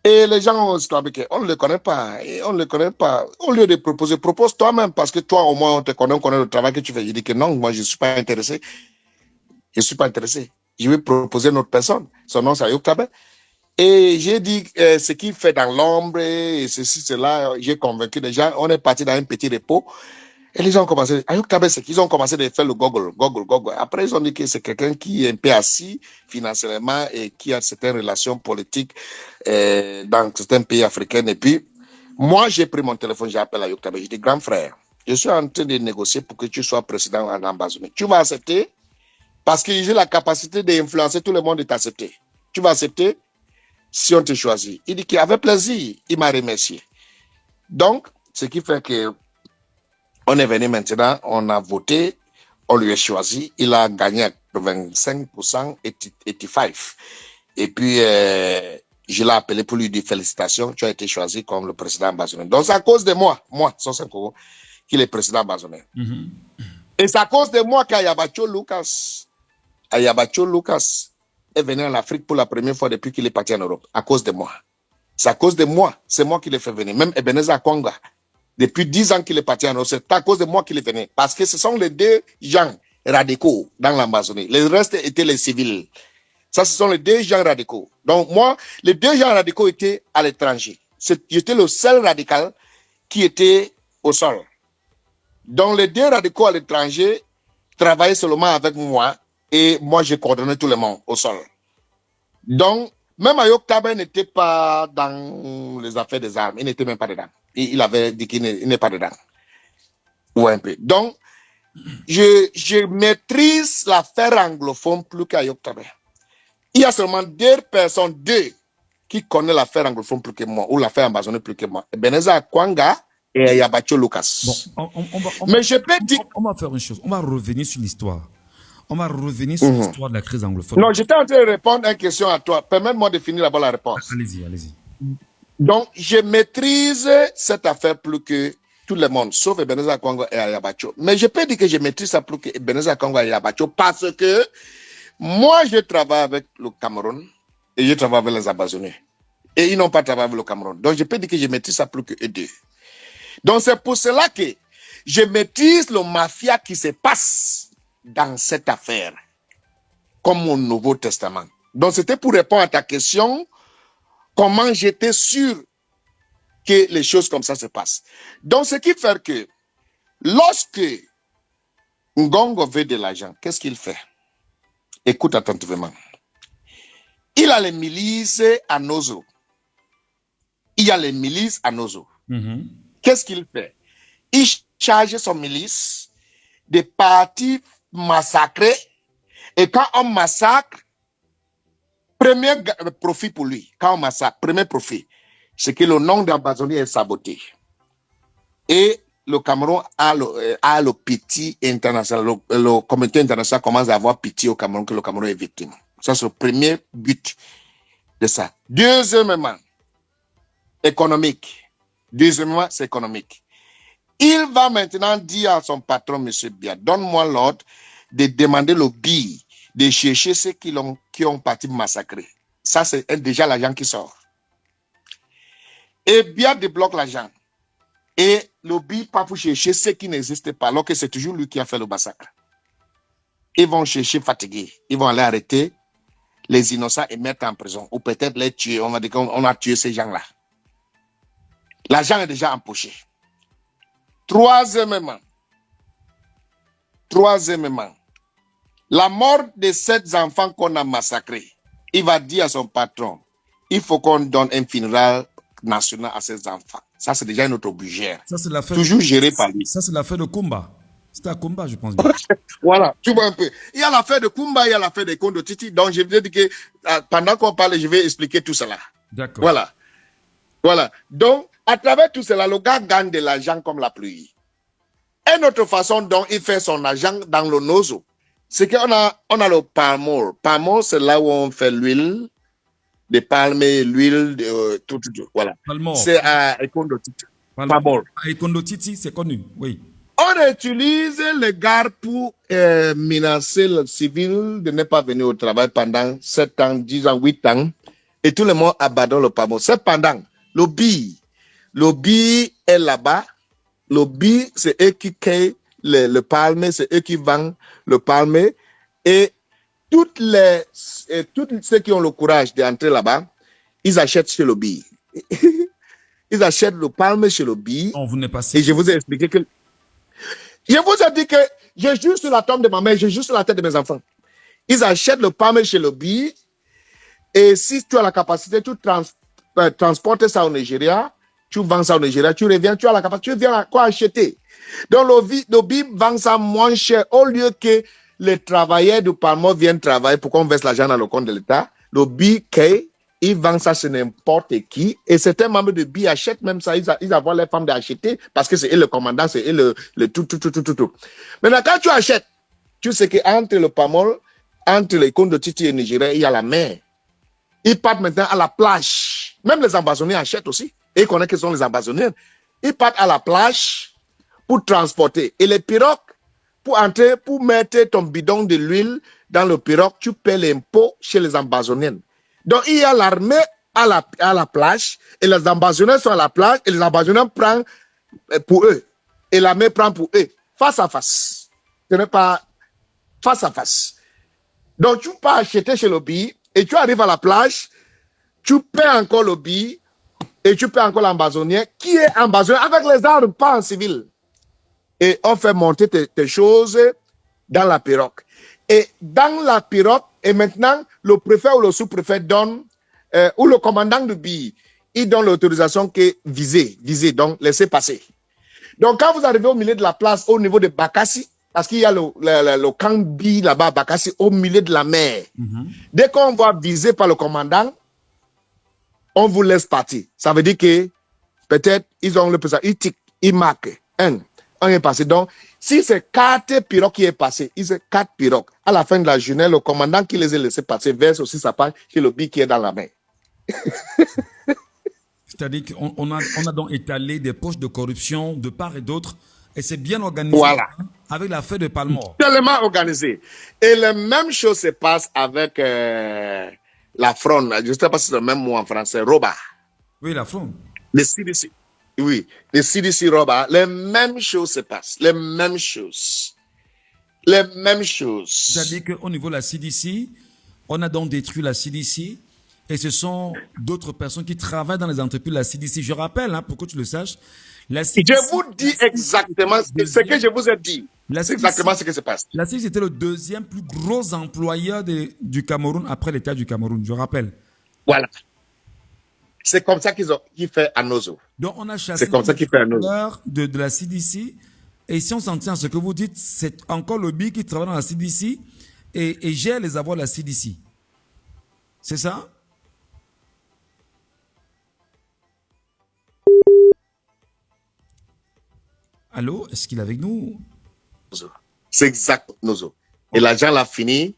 Speaker 2: Et les gens ont exclamé qu'on ne le connaît pas. Et on ne le connaît pas. Au lieu de proposer, propose toi-même parce que toi, au moins, on te connaît, on connaît le travail que tu fais. Je dis que non, moi, je ne suis pas intéressé. Je ne suis pas intéressé. Je vais proposer une autre personne. Son nom, c'est Ayok Tabe. Et j'ai dit ce qu'il fait dans l'ombre et ceci, cela. J'ai convaincu les gens. On est parti dans un petit repos. Et les gens ont commencé, Ayok Tabe, c'est qu'ils ont commencé à faire le Google. Après, ils ont dit que c'est quelqu'un qui est un peu assis financièrement et qui a certaines relations politiques dans certains pays africains. Et puis, moi, j'ai pris mon téléphone, j'ai appelé Ayok Tabe. J'ai dit, grand frère, je suis en train de négocier pour que tu sois président en Ambazonie. Tu vas accepter parce que j'ai la capacité d'influencer tout le monde et t'accepter. Tu vas accepter si on te choisit. Il dit qu'il avait plaisir. Il m'a remercié. Donc, ce qui fait que on est venu maintenant, on a voté, on lui a choisi, il a gagné à 25%, 85%. Et puis, je l'ai appelé pour lui dire félicitations, tu as été choisi comme le président ambazonien. Donc, c'est à cause de moi, Sonsenko, qu'il est président ambazonien. Et c'est à cause de moi qu'Ayabacho Lucas est venu en Afrique pour la première fois depuis qu'il est parti en Europe. À cause de moi. C'est à cause de moi, c'est moi qui l'ai fait venir. Même Ebenezer Konga. Depuis 10 ans qu'il est parti en Europe, c'est à cause de moi qu'il est venu. Parce que ce sont les deux gens radicaux dans l'Amazonie. Les restes étaient les civils. Ça, ce sont les deux gens radicaux. Donc moi, les deux gens radicaux étaient à l'étranger. J'étais le seul radical qui était au sol. Donc les deux radicaux à l'étranger travaillaient seulement avec moi et moi, je coordonnais tout le monde au sol. Donc, même Ayok Tabe n'était pas dans les affaires des armes. Il n'était même pas dedans. Il avait dit qu'il n'est pas dedans. Ouais, un peu. Donc, je maîtrise l'affaire anglophone plus qu'Ayok Tabe. Il y a seulement deux personnes qui connaît l'affaire anglophone plus que moi, ou l'affaire amazonienne plus que moi, Ebenezer Kwanga et Ayabacho Lucas.
Speaker 1: Bon,
Speaker 2: Mais je peux dire...
Speaker 1: On va faire une chose. On va revenir sur l'histoire. On va revenir sur l'histoire de la crise anglophone.
Speaker 2: Non, j'étais en train de répondre à une question à toi. Permets-moi de finir d'abord la réponse.
Speaker 1: Allez-y, allez-y.
Speaker 2: Donc, je maîtrise cette affaire plus que tout le monde, sauf Ebenezer Kwanga et Ayabacho. Mais je peux dire que je maîtrise ça plus que Ebenezer Kwanga et Ayabacho parce que moi, je travaille avec le Cameroun et je travaille avec les Amazoniens. Et ils n'ont pas travaillé avec le Cameroun. Donc, je peux dire que je maîtrise ça plus que eux deux. Donc, c'est pour cela que je maîtrise le mafia qui se passe dans cette affaire, comme mon Nouveau Testament. Donc, c'était pour répondre à ta question, comment j'étais sûr que les choses comme ça se passent. Donc, ce qui fait que lorsque Ngongo veut de l'argent, qu'est-ce qu'il fait? Écoute attentivement. Il a les milices à Nozo. Il a les milices à Nozo. Qu'est-ce qu'il fait? Il charge son milice de partir massacrer. Et quand on massacre, premier profit pour lui. Quand on massacre, premier profit, c'est que le nom d'Amazonie est saboté. Et le Cameroun a le pitié international. Le comité international commence à avoir pitié au Cameroun que le Cameroun est victime. Ça, c'est le premier but de ça. Deuxièmement, économique. Deuxièmement, c'est économique. Il va maintenant dire à son patron, M. Bia, donne-moi l'ordre de demander le billet, de chercher ceux qui ont parti massacrer. Ça, c'est déjà l'argent qui sort. Et Bia débloque l'argent. Et le billet part pour chercher ceux qui n'existent pas, alors que c'est toujours lui qui a fait le massacre. Ils vont chercher fatigués. Ils vont aller arrêter les innocents et mettre en prison. Ou peut-être les tuer. On va dire qu'on a tué ces gens-là. L'argent est déjà empoché. Troisièmement, la mort de 7 enfants qu'on a massacrés, il va dire à son patron, il faut qu'on donne un funérail national à ces enfants. Ça, c'est déjà notre budget. Toujours géré par lui.
Speaker 1: Ça, c'est l'affaire de Kumba. C'était à Kumba, je pense bien.
Speaker 2: Voilà, tu vois un peu. Il y a l'affaire de Kumba, il y a l'affaire de Kondo Titi. Donc, je vais dire que pendant qu'on parle, je vais expliquer tout cela.
Speaker 1: D'accord.
Speaker 2: Voilà. Donc, à travers tout cela, le gars gagne de l'argent comme la pluie. Une autre façon dont il fait son argent dans le nozo, c'est qu'on a le palmol. Palmol, c'est là où on fait l'huile de palme, l'huile de tout. Voilà.
Speaker 1: Palmol.
Speaker 2: C'est à Ekondo Titi. Palmol.
Speaker 1: À Ekondo Titi, c'est connu, oui.
Speaker 2: On utilise les gars pour menacer le civil de ne pas venir au travail pendant 7 ans, 10 ans, 8 ans. Et tout le monde abandonne le palmol. Cependant, le billet est là-bas. Le billet, c'est eux qui créent le palme, c'est eux qui vendent le palme. Et tous ceux qui ont le courage d'entrer là-bas, ils achètent chez le billet. Ils achètent le palme chez le billet.
Speaker 1: On vous n'est pas
Speaker 2: et je vous ai expliqué que... Je vous ai dit que je joue sur la tombe de ma mère, je joue sur la tête de mes enfants. Ils achètent le palme chez le billet. Et si tu as la capacité, tu transportes ça au Nigeria, tu vends ça au Nigeria, tu reviens, tu as la capacité, tu viens à quoi acheter. Donc, le BIM vend ça moins cher au lieu que les travailleurs du Parlement viennent travailler pour qu'on verse l'argent dans le compte de l'État. Le BIM, ils vendent ça chez n'importe qui. Et certains membres de BIM achètent même ça. Ils avaient les femmes d'acheter parce que c'est eux le commandant, c'est eux le tout. Maintenant, quand tu achètes, tu sais qu'entre le Parlement, entre les comptes de Titi et Nigeria, il y a la mer. Ils partent maintenant à la plage. Même les ambassadeurs achètent aussi. Et ils connaissent qui sont les ambassadeurs. Ils partent à la plage pour transporter. Et les pirogues, pour entrer, pour mettre ton bidon de l'huile dans le pirogue, tu paies l'impôt chez les ambassadeurs. Donc, il y a l'armée à la plage. Et les ambassadeurs sont à la plage. Et les ambassadeurs prennent pour eux. Et l'armée prend pour eux. Face à face. Ce n'est pas face à face. Donc, tu peux acheter chez le billet. Et tu arrives à la plage, tu paies encore le billet et tu paies encore l'ambassadeur qui est ambassadeur avec les armes, pas en civil. Et on fait monter tes choses dans la pirogue. Et dans la pirogue, et maintenant, le préfet ou le sous-préfet donne, ou le commandant du billet, il donne l'autorisation que viser, donc laissez passer. Donc quand vous arrivez au milieu de la place, au niveau de Bakassi, parce qu'il y a le camp B là-bas, Bakassi, au milieu de la mer. Dès qu'on voit visé par le commandant, on vous laisse partir. Ça veut dire que peut-être ils ont le président, ils tiquent, ils marquent. On est passé. Donc, si c'est 4 pirogues qui est passé, il c'est 4 pirogues. À la fin de la journée, le commandant qui les a laissés passer verse aussi sa part chez le billet qui est dans la main.
Speaker 1: C'est-à-dire qu'on a donc étalé des poches de corruption de part et d'autre, et c'est bien organisé,
Speaker 2: Voilà.
Speaker 1: avec l'affaire de Palmore.
Speaker 2: Tellement organisé. Et la même chose se passe avec la fronde. Je ne sais pas si c'est le même mot en français, Roba.
Speaker 1: Oui, la fronde.
Speaker 2: Le CDC. Oui, le CDC Roba. Les mêmes choses se passent. Les mêmes choses. Les mêmes choses.
Speaker 1: C'est-à-dire qu'au niveau de la CDC, on a donc détruit la CDC, et ce sont d'autres personnes qui travaillent dans les entreprises de la CDC. Je rappelle, hein, pour que tu le saches, la CDC,
Speaker 2: je vous dis exactement ce que je vous ai dit. C'est exactement ce qui se passe.
Speaker 1: La CDC était le deuxième plus gros employeur du Cameroun après l'État du Cameroun, je rappelle.
Speaker 2: Voilà. C'est comme ça qu'ils fait à Nozo.
Speaker 1: Donc, on a chassé de la CDC. Et si on s'en tient à ce que vous dites, c'est encore le BI qui travaille dans la CDC et gère les avoirs de la CDC. C'est ça? Allô? Est-ce qu'il est avec nous?
Speaker 2: C'est exact, Nozo. Et l'argent l'a fini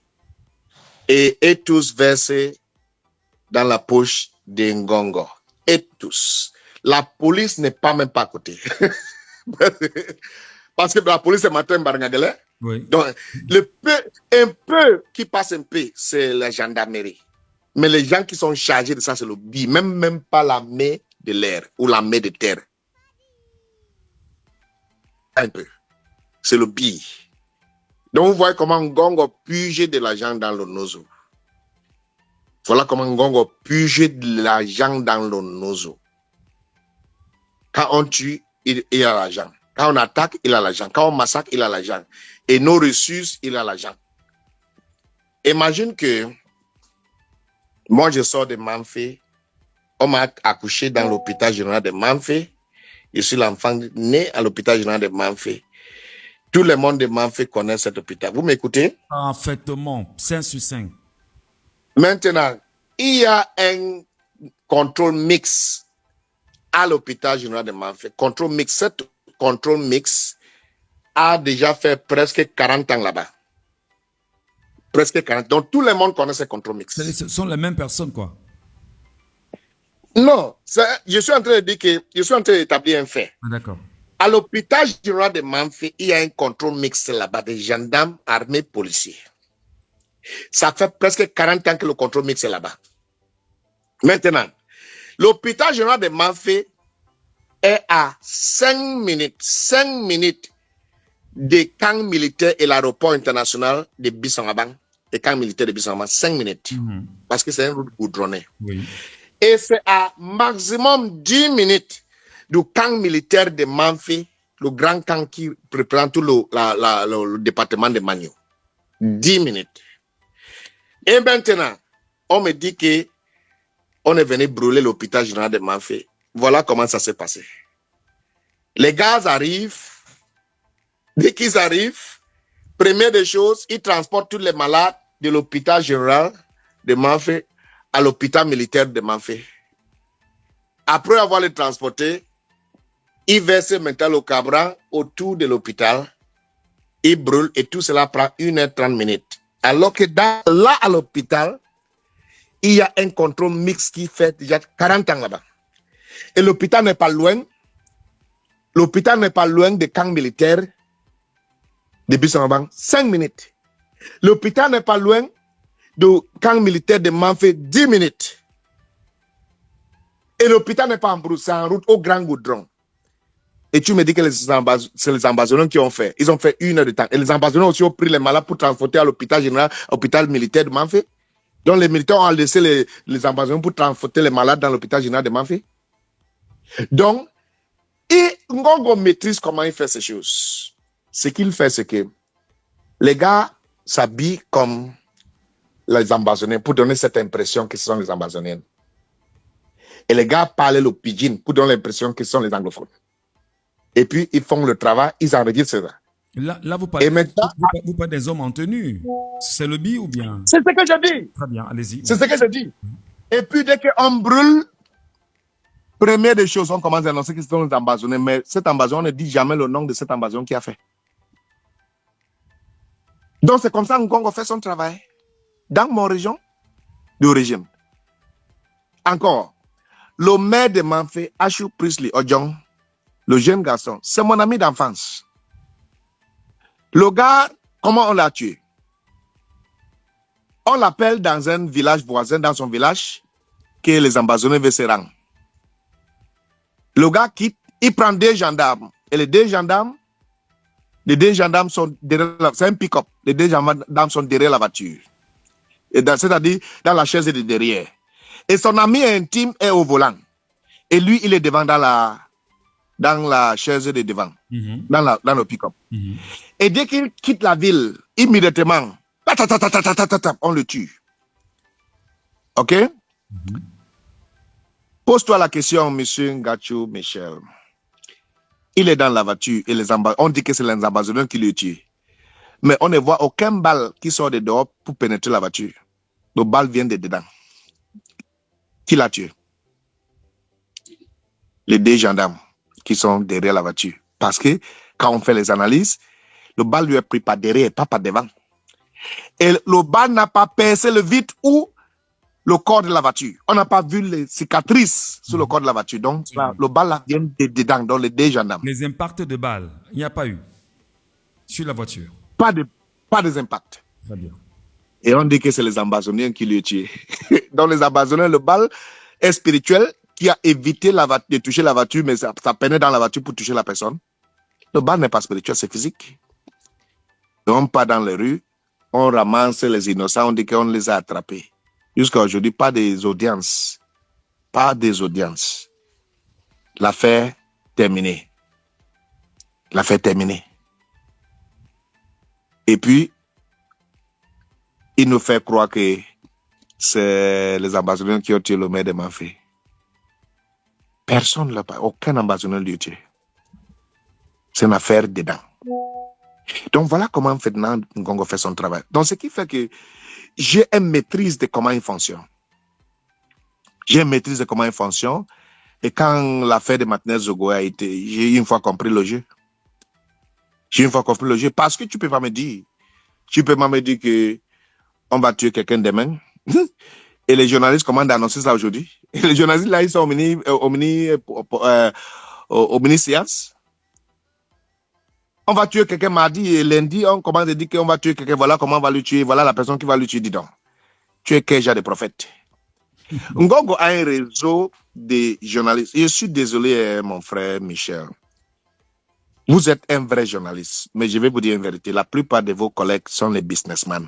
Speaker 2: et est tous versé dans la poche de Ngongo. Et tous. La police n'est pas même pas à côté. Parce que la police est matin Barnagale.
Speaker 1: Oui.
Speaker 2: Donc, un peu qui passe un peu, c'est la gendarmerie. Mais les gens qui sont chargés de ça, c'est le BI. Même pas l'armée de l'air ou l'armée de terre. Un peu. C'est le BI. Donc, vous voyez comment Ngongo pige de l'argent dans le Nozo. Voilà comment Ngongo pige de l'argent dans le Nozo. Quand on tue, il a l'argent. Quand on attaque, il a l'argent. Quand on massacre, il a l'argent. Et nos ressources, il a l'argent. Imagine que moi, je sors de Manfé. On m'a accouché dans l'hôpital général de Manfé. Je suis l'enfant né à l'hôpital général de Manfé. Tout le monde de Manfé connaît cet hôpital. Vous m'écoutez?
Speaker 1: Parfaitement. 5 sur 5.
Speaker 2: Maintenant, il y a un contrôle mix à l'hôpital général de Manfé. Contrôle mix. Cet contrôle mix a déjà fait presque 40 ans là-bas. Presque 40. Donc, tout le monde connaît ce contrôle mix.
Speaker 1: Ce sont les mêmes personnes, quoi.
Speaker 2: Non, je suis en train de dire que je suis en train d'établir un fait.
Speaker 1: Ah, d'accord.
Speaker 2: À l'hôpital général de Manfé, il y a un contrôle mixte là-bas des gendarmes, armés, policiers. Ça fait presque 40 ans que le contrôle mixte est là-bas. Maintenant, l'hôpital général de Manfé est à 5 minutes des camps militaires et l'aéroport international de Bissangabang, des camps militaires de Bissangabang, 5 minutes. Parce que c'est une route goudronnée.
Speaker 1: Oui.
Speaker 2: Et c'est à maximum 10 minutes du camp militaire de Manfé, le grand camp qui représente tout le département de Magno. 10 minutes. Et maintenant, on me dit que on est venu brûler l'hôpital général de Manfé. Voilà comment ça s'est passé. Les gars arrivent. Dès qu'ils arrivent, première des choses, ils transportent tous les malades de l'hôpital général de Manfé à l'hôpital militaire de Manfé. Après avoir les transportés, ils versent maintenant le cabran autour de l'hôpital. Ils brûlent et tout cela prend 1h30. Alors que là, à l'hôpital, il y a un contrôle mixte qui fait déjà 40 ans là-bas. Et l'hôpital n'est pas loin. L'hôpital n'est pas loin des camps militaires de Bissangabang. 5 minutes. L'hôpital n'est pas loin du camp militaire de Manfé. 10 minutes. Et l'hôpital n'est pas en brousse, c'est en route au Grand Goudron. Et tu me dis que c'est les ambassadeurs qui ont fait. Ils ont fait 1 heure de temps. Et les ambassadeurs aussi ont pris les malades pour transporter à l'hôpital général, hôpital militaire de Manfé. Donc les militaires ont laissé les ambassadeurs pour transporter les malades dans l'hôpital général de Manfé. Donc, Ngongo maîtrise comment il fait ces choses. Ce qu'il fait, c'est que les gars s'habillent comme les ambassadeurs pour donner cette impression que ce sont les ambassadeurs. Et les gars parlent le pidgin pour donner l'impression que ce sont les anglophones. Et puis, ils font le travail, ils enregistrent ça.
Speaker 1: Là vous parlez, vous parlez des hommes en tenue. C'est le BI ou bien?
Speaker 2: C'est ce que je dis.
Speaker 1: Très bien, allez-y.
Speaker 2: C'est ce que je dis. Et puis, dès qu'on brûle Première des choses, on commence à annoncer qu'ils sont les ambazonnés, mais cet ambazon, on ne dit jamais le nom de cet ambazon qui a fait. Donc, c'est comme ça que Ngongo fait son travail. Dans mon région d'origine. Encore, le maire de Manfé, Achou Prisley Ojong, le jeune garçon, c'est mon ami d'enfance. Le gars, comment on l'a tué? On l'appelle dans un village voisin, dans son village, que les ambazonnés veulent se rendre. Le gars quitte, il prend 2 gendarmes. Et les deux gendarmes sont derrière c'est un pick-up. Les 2 gendarmes sont derrière la voiture. C'est-à-dire dans la chaise de derrière. Et son ami intime est au volant. Et lui, il est devant dans la chaise de devant, dans le pick-up. Et dès qu'il quitte la ville, immédiatement, on le tue. OK? Pose-toi la question, monsieur Ngacho Michel. Il est dans la voiture et on dit que c'est les ambassadeurs qui le tuent. Mais on ne voit aucun balle qui sort de dehors pour pénétrer la voiture. Le balle vient de dedans. Qui l'a tué? Les 2 gendarmes qui sont derrière la voiture. Parce que quand on fait les analyses, le balle lui est pris par derrière, pas par devant. Et le balle n'a pas percé le vide ou le corps de la voiture. On n'a pas vu les cicatrices sur le corps de la voiture. Donc, le balle vient de dedans, dans les 2 gendarmes.
Speaker 1: Les impacts de balles, il n'y a pas eu sur la voiture.
Speaker 2: Pas des impacts.
Speaker 1: Très bien.
Speaker 2: Et on dit que c'est les ambazoniens qui l'ont tué. Dans les ambazoniens, le balle est spirituel qui a évité de toucher la voiture, mais ça pénètre dans la voiture pour toucher la personne. Le balle n'est pas spirituel, c'est physique. Et on part dans les rues, on ramasse les innocents, on dit qu'on les a attrapés. Jusqu'à aujourd'hui, pas des audiences. Pas des audiences. L'affaire terminée. L'affaire terminée. Et puis, il nous fait croire que c'est les ambassadeurs qui ont tué le maire de Manfé. Personne ne l'a pas. Aucun ambassadeur ne l'a tué. C'est une affaire dedans. Donc voilà comment Ferdinand Ngongo fait son travail. Donc ce qui fait que j'ai une maîtrise de comment il fonctionne. J'ai une maîtrise de comment il fonctionne. Et quand l'affaire de Martinez Zogo a été, j'ai une fois compris le jeu. J'ai une fois compris le jeu. Parce que tu peux pas me dire que on va tuer quelqu'un demain. Et les journalistes commandent d'annoncer ça aujourd'hui. Et les journalistes là, ils sont au mini-séance. On va tuer quelqu'un mardi et lundi, on commence à dire qu'on va tuer quelqu'un. Voilà comment on va le tuer. Voilà la personne qui va le tuer, dis donc. Tu es quel genre de prophète? Ngongo a un réseau de journalistes. Je suis désolé, mon frère Michel. Vous êtes un vrai journaliste. Mais je vais vous dire une vérité. La plupart de vos collègues sont les businessmen.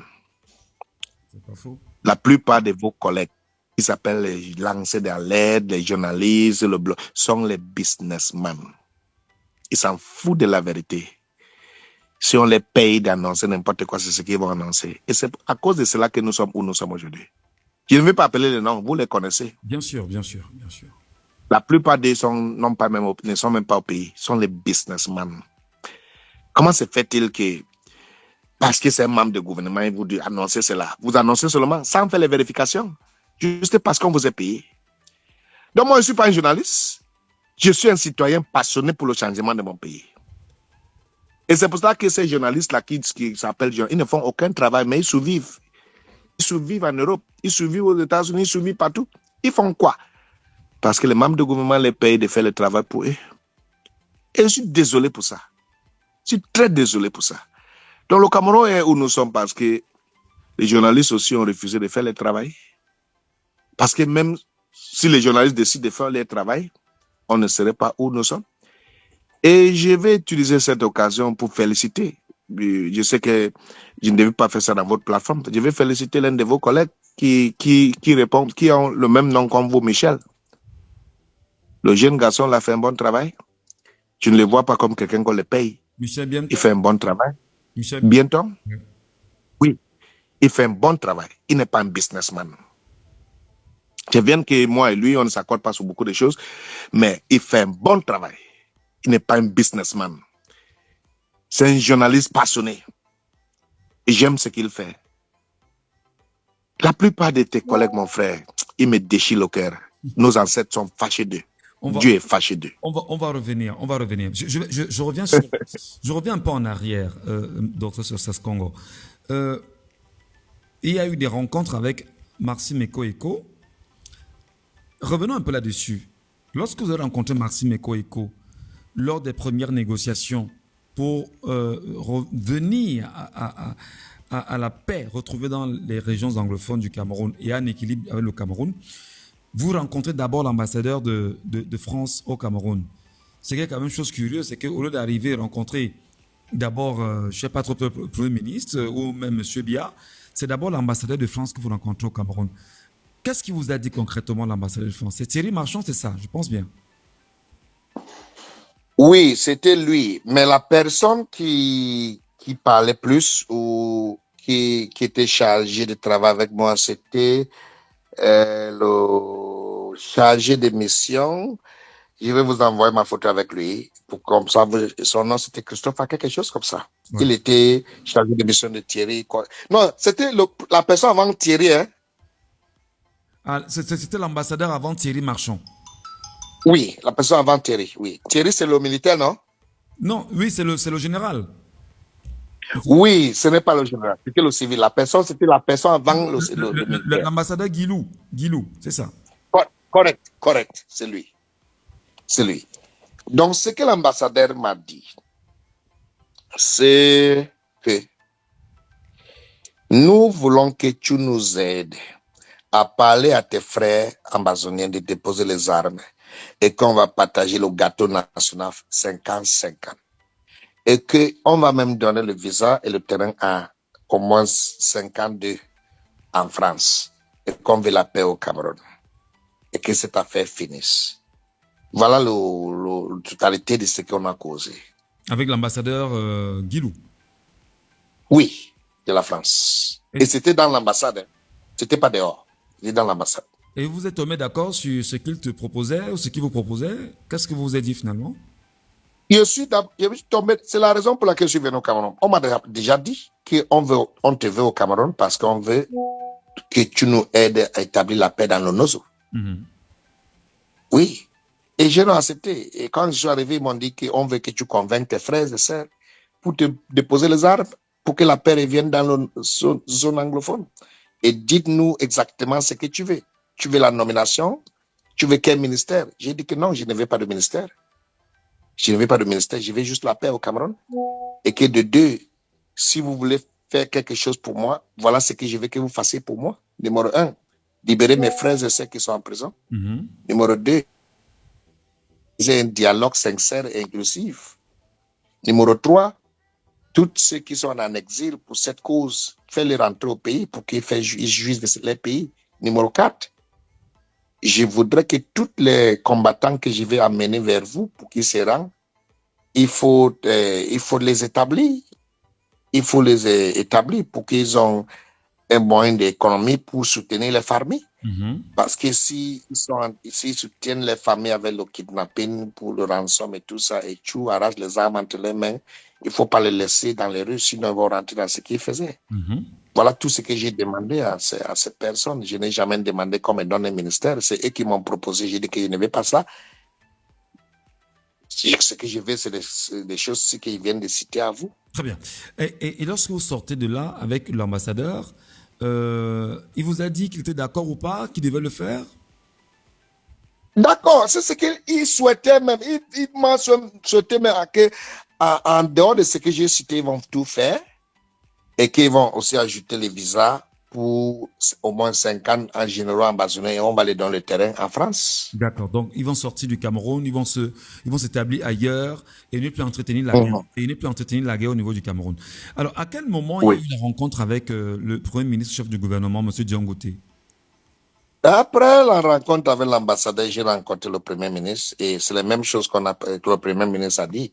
Speaker 1: C'est pas faux.
Speaker 2: La plupart de vos collègues, qui s'appellent les lanceurs d'alerte, les journalistes, le blog, sont les businessmen. Ils s'en foutent de la vérité. Si on les paye d'annoncer n'importe quoi, c'est ce qu'ils vont annoncer. Et c'est à cause de cela que nous sommes où nous sommes aujourd'hui. Je ne vais pas appeler les noms, vous les connaissez.
Speaker 1: Bien sûr, bien sûr, bien sûr.
Speaker 2: La plupart d'eux ne sont même pas au pays, sont les businessmen. Comment se fait-il que, parce que c'est un membre de gouvernement, il vous dit annoncer cela, vous annoncez seulement sans faire les vérifications, juste parce qu'on vous est payé. Donc moi, je ne suis pas un journaliste, je suis un citoyen passionné pour le changement de mon pays. Et c'est pour ça que ces journalistes-là qui s'appellent, ils ne font aucun travail, mais ils survivent. Ils survivent en Europe, ils survivent aux États-Unis, ils survivent partout. Ils font quoi? Parce que les membres du gouvernement les payent de faire le travail pour eux. Et je suis désolé pour ça. Je suis très désolé pour ça. Donc le Cameroun est où nous sommes parce que les journalistes aussi ont refusé de faire le travail. Parce que même si les journalistes décident de faire leur travail, on ne serait pas où nous sommes. Et je vais utiliser cette occasion pour féliciter. Je sais que je ne devais pas faire ça dans votre plateforme. Je vais féliciter l'un de vos collègues qui répondent, qui ont le même nom comme vous, Michel. Le jeune garçon là fait un bon travail. Je ne le vois pas comme quelqu'un qu'on le paye.
Speaker 1: Michel Bientôt.
Speaker 2: Il fait un bon travail.
Speaker 1: Michel
Speaker 2: Bientôt.
Speaker 1: Oui.
Speaker 2: Oui, il fait un bon travail. Il n'est pas un businessman. Je viens que moi et lui, on ne s'accorde pas sur beaucoup de choses, mais il fait un bon travail. Il n'est pas un businessman. C'est un journaliste passionné. Et j'aime ce qu'il fait. La plupart de tes collègues, mon frère, ils me déchirent le cœur. Nos ancêtres sont fâchés d'eux.
Speaker 1: On va,
Speaker 2: Dieu est fâché d'eux.
Speaker 1: on va revenir, on va revenir. Je reviens un peu en arrière, docteur Sossas Congo. Euh, il y a eu des rencontres avec Maxime Eko. Revenons un peu là-dessus. Lorsque vous avez rencontré Maxime Eko, lors des premières négociations pour revenir à la paix retrouvée dans les régions anglophones du Cameroun et à un équilibre avec le Cameroun, vous rencontrez d'abord l'ambassadeur de France au Cameroun. C'est quand même chose curieuse, c'est qu'au lieu d'arriver à rencontrer d'abord, je ne sais pas trop, le Premier ministre ou même M. Biya, c'est d'abord l'ambassadeur de France que vous rencontrez au Cameroun. Qu'est-ce qu'il vous a dit concrètement l'ambassadeur de France? C'est Thierry Marchand, c'est ça, je pense bien.
Speaker 2: Oui, c'était lui. Mais la personne qui parlait plus ou qui était chargée de travail avec moi, c'était le chargé de mission. Je vais vous envoyer ma photo avec lui. Comme ça, son nom, c'était Christophe, quelque chose comme ça.
Speaker 1: Ouais.
Speaker 2: Il était chargé de mission de Thierry. Non, c'était la personne avant Thierry. Hein?
Speaker 1: Ah, c'était l'ambassadeur avant Thierry Marchand.
Speaker 2: Oui, la personne avant Thierry. Oui. Thierry, c'est le militaire, non?
Speaker 1: Non, oui, c'est le général.
Speaker 2: Oui, ce n'est pas le général, c'était le civil. C'était la personne avant le militaire.
Speaker 1: L'ambassadeur Guilou, c'est ça.
Speaker 2: Correct, c'est lui. C'est lui. Donc, ce que l'ambassadeur m'a dit, c'est que nous voulons que tu nous aides à parler à tes frères amazoniens de déposer les armes et qu'on va partager le gâteau national 50-50. Et qu'on va même donner le visa et le terrain à au moins 52 en France. Et qu'on veut la paix au Cameroun. Et que cette affaire finisse. Voilà la totalité de ce qu'on a causé.
Speaker 1: Avec l'ambassadeur Guilou?
Speaker 2: Oui, de la France. Et c'était dans l'ambassade. Hein. C'était pas dehors. C'était dans l'ambassade.
Speaker 1: Et vous êtes tombé d'accord sur ce qu'il te proposait ou ce qu'il vous proposait? Qu'est-ce que vous vous êtes dit finalement?
Speaker 2: Je suis tombé. C'est la raison pour laquelle je suis venu au Cameroun. On m'a déjà dit qu'on te veut au Cameroun parce qu'on veut que tu nous aides à établir la paix dans le Nozo. Oui. Et j'ai accepté. Et quand je suis arrivé, ils m'ont dit qu'on veut que tu convainques tes frères et sœurs pour te déposer les armes, pour que la paix revienne dans la zone anglophone. Et dites-nous exactement ce que tu veux. Tu veux la nomination? Tu veux quel ministère? J'ai dit que non, je ne veux pas de ministère. Je ne veux pas de ministère, je veux juste la paix au Cameroun. Et que de deux, si vous voulez faire quelque chose pour moi, voilà ce que je veux que vous fassiez pour moi. Numéro 1, libérer mes frères et sœurs qui sont en prison. Numéro 2, j'ai un dialogue sincère et inclusif. Numéro 3, tous ceux qui sont en exil pour cette cause, faites-les rentrer au pays pour qu'ils jouissent de leur pays. Numéro 4, je voudrais que tous les combattants que je vais amener vers vous pour qu'ils se rendent, il faut les établir. Il faut les établir pour qu'ils aient un moyen d'économie pour soutenir les familles. Parce que s'ils soutiennent les familles avec le kidnapping pour le rançon et tout ça, et tu arraches les armes entre les mains, il ne faut pas les laisser dans les rues, sinon ils vont rentrer dans ce qu'ils faisaient. Voilà tout ce que j'ai demandé à ces personnes. Je n'ai jamais demandé qu'on me donne un ministère. C'est eux qui m'ont proposé. J'ai dit que je ne veux pas ça. Ce que je veux, c'est des choses qu'ils viennent de citer à vous.
Speaker 1: Très bien. Et lorsque vous sortez de là avec l'ambassadeur, il vous a dit qu'il était d'accord ou pas, qu'il devait le faire?
Speaker 2: D'accord, c'est ce qu'il souhaitait même. Il m'a souhaité même en dehors de ce que j'ai cité, ils vont tout faire et qu'ils vont aussi ajouter les visas pour au moins 50 en généraux ambazonnés et on va les donner le terrain en France.
Speaker 1: D'accord, donc ils vont sortir du Cameroun, ils vont s'établir ailleurs et ne plus entretenir la guerre. Et ne plus entretenir la guerre au niveau du Cameroun. Alors, à quel moment il y a eu la rencontre avec le Premier ministre chef du gouvernement, M. Diangote?
Speaker 2: Après la rencontre avec l'ambassadeur, j'ai rencontré le Premier ministre et c'est la même chose que le Premier ministre a dit.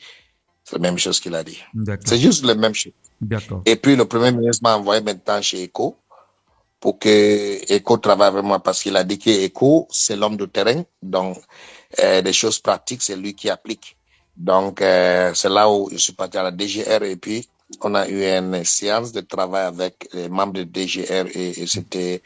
Speaker 2: C'est la même chose qu'il a dit. C'est juste la même chose.
Speaker 1: D'accord.
Speaker 2: Et puis le Premier ministre m'a envoyé maintenant chez ECHO pour que ECHO travaille avec moi parce qu'il a dit que ECHO, c'est l'homme de terrain. Donc, des choses pratiques, c'est lui qui applique. Donc, c'est là où je suis parti à la DGR et puis on a eu une séance de travail avec les membres de DGR et c'était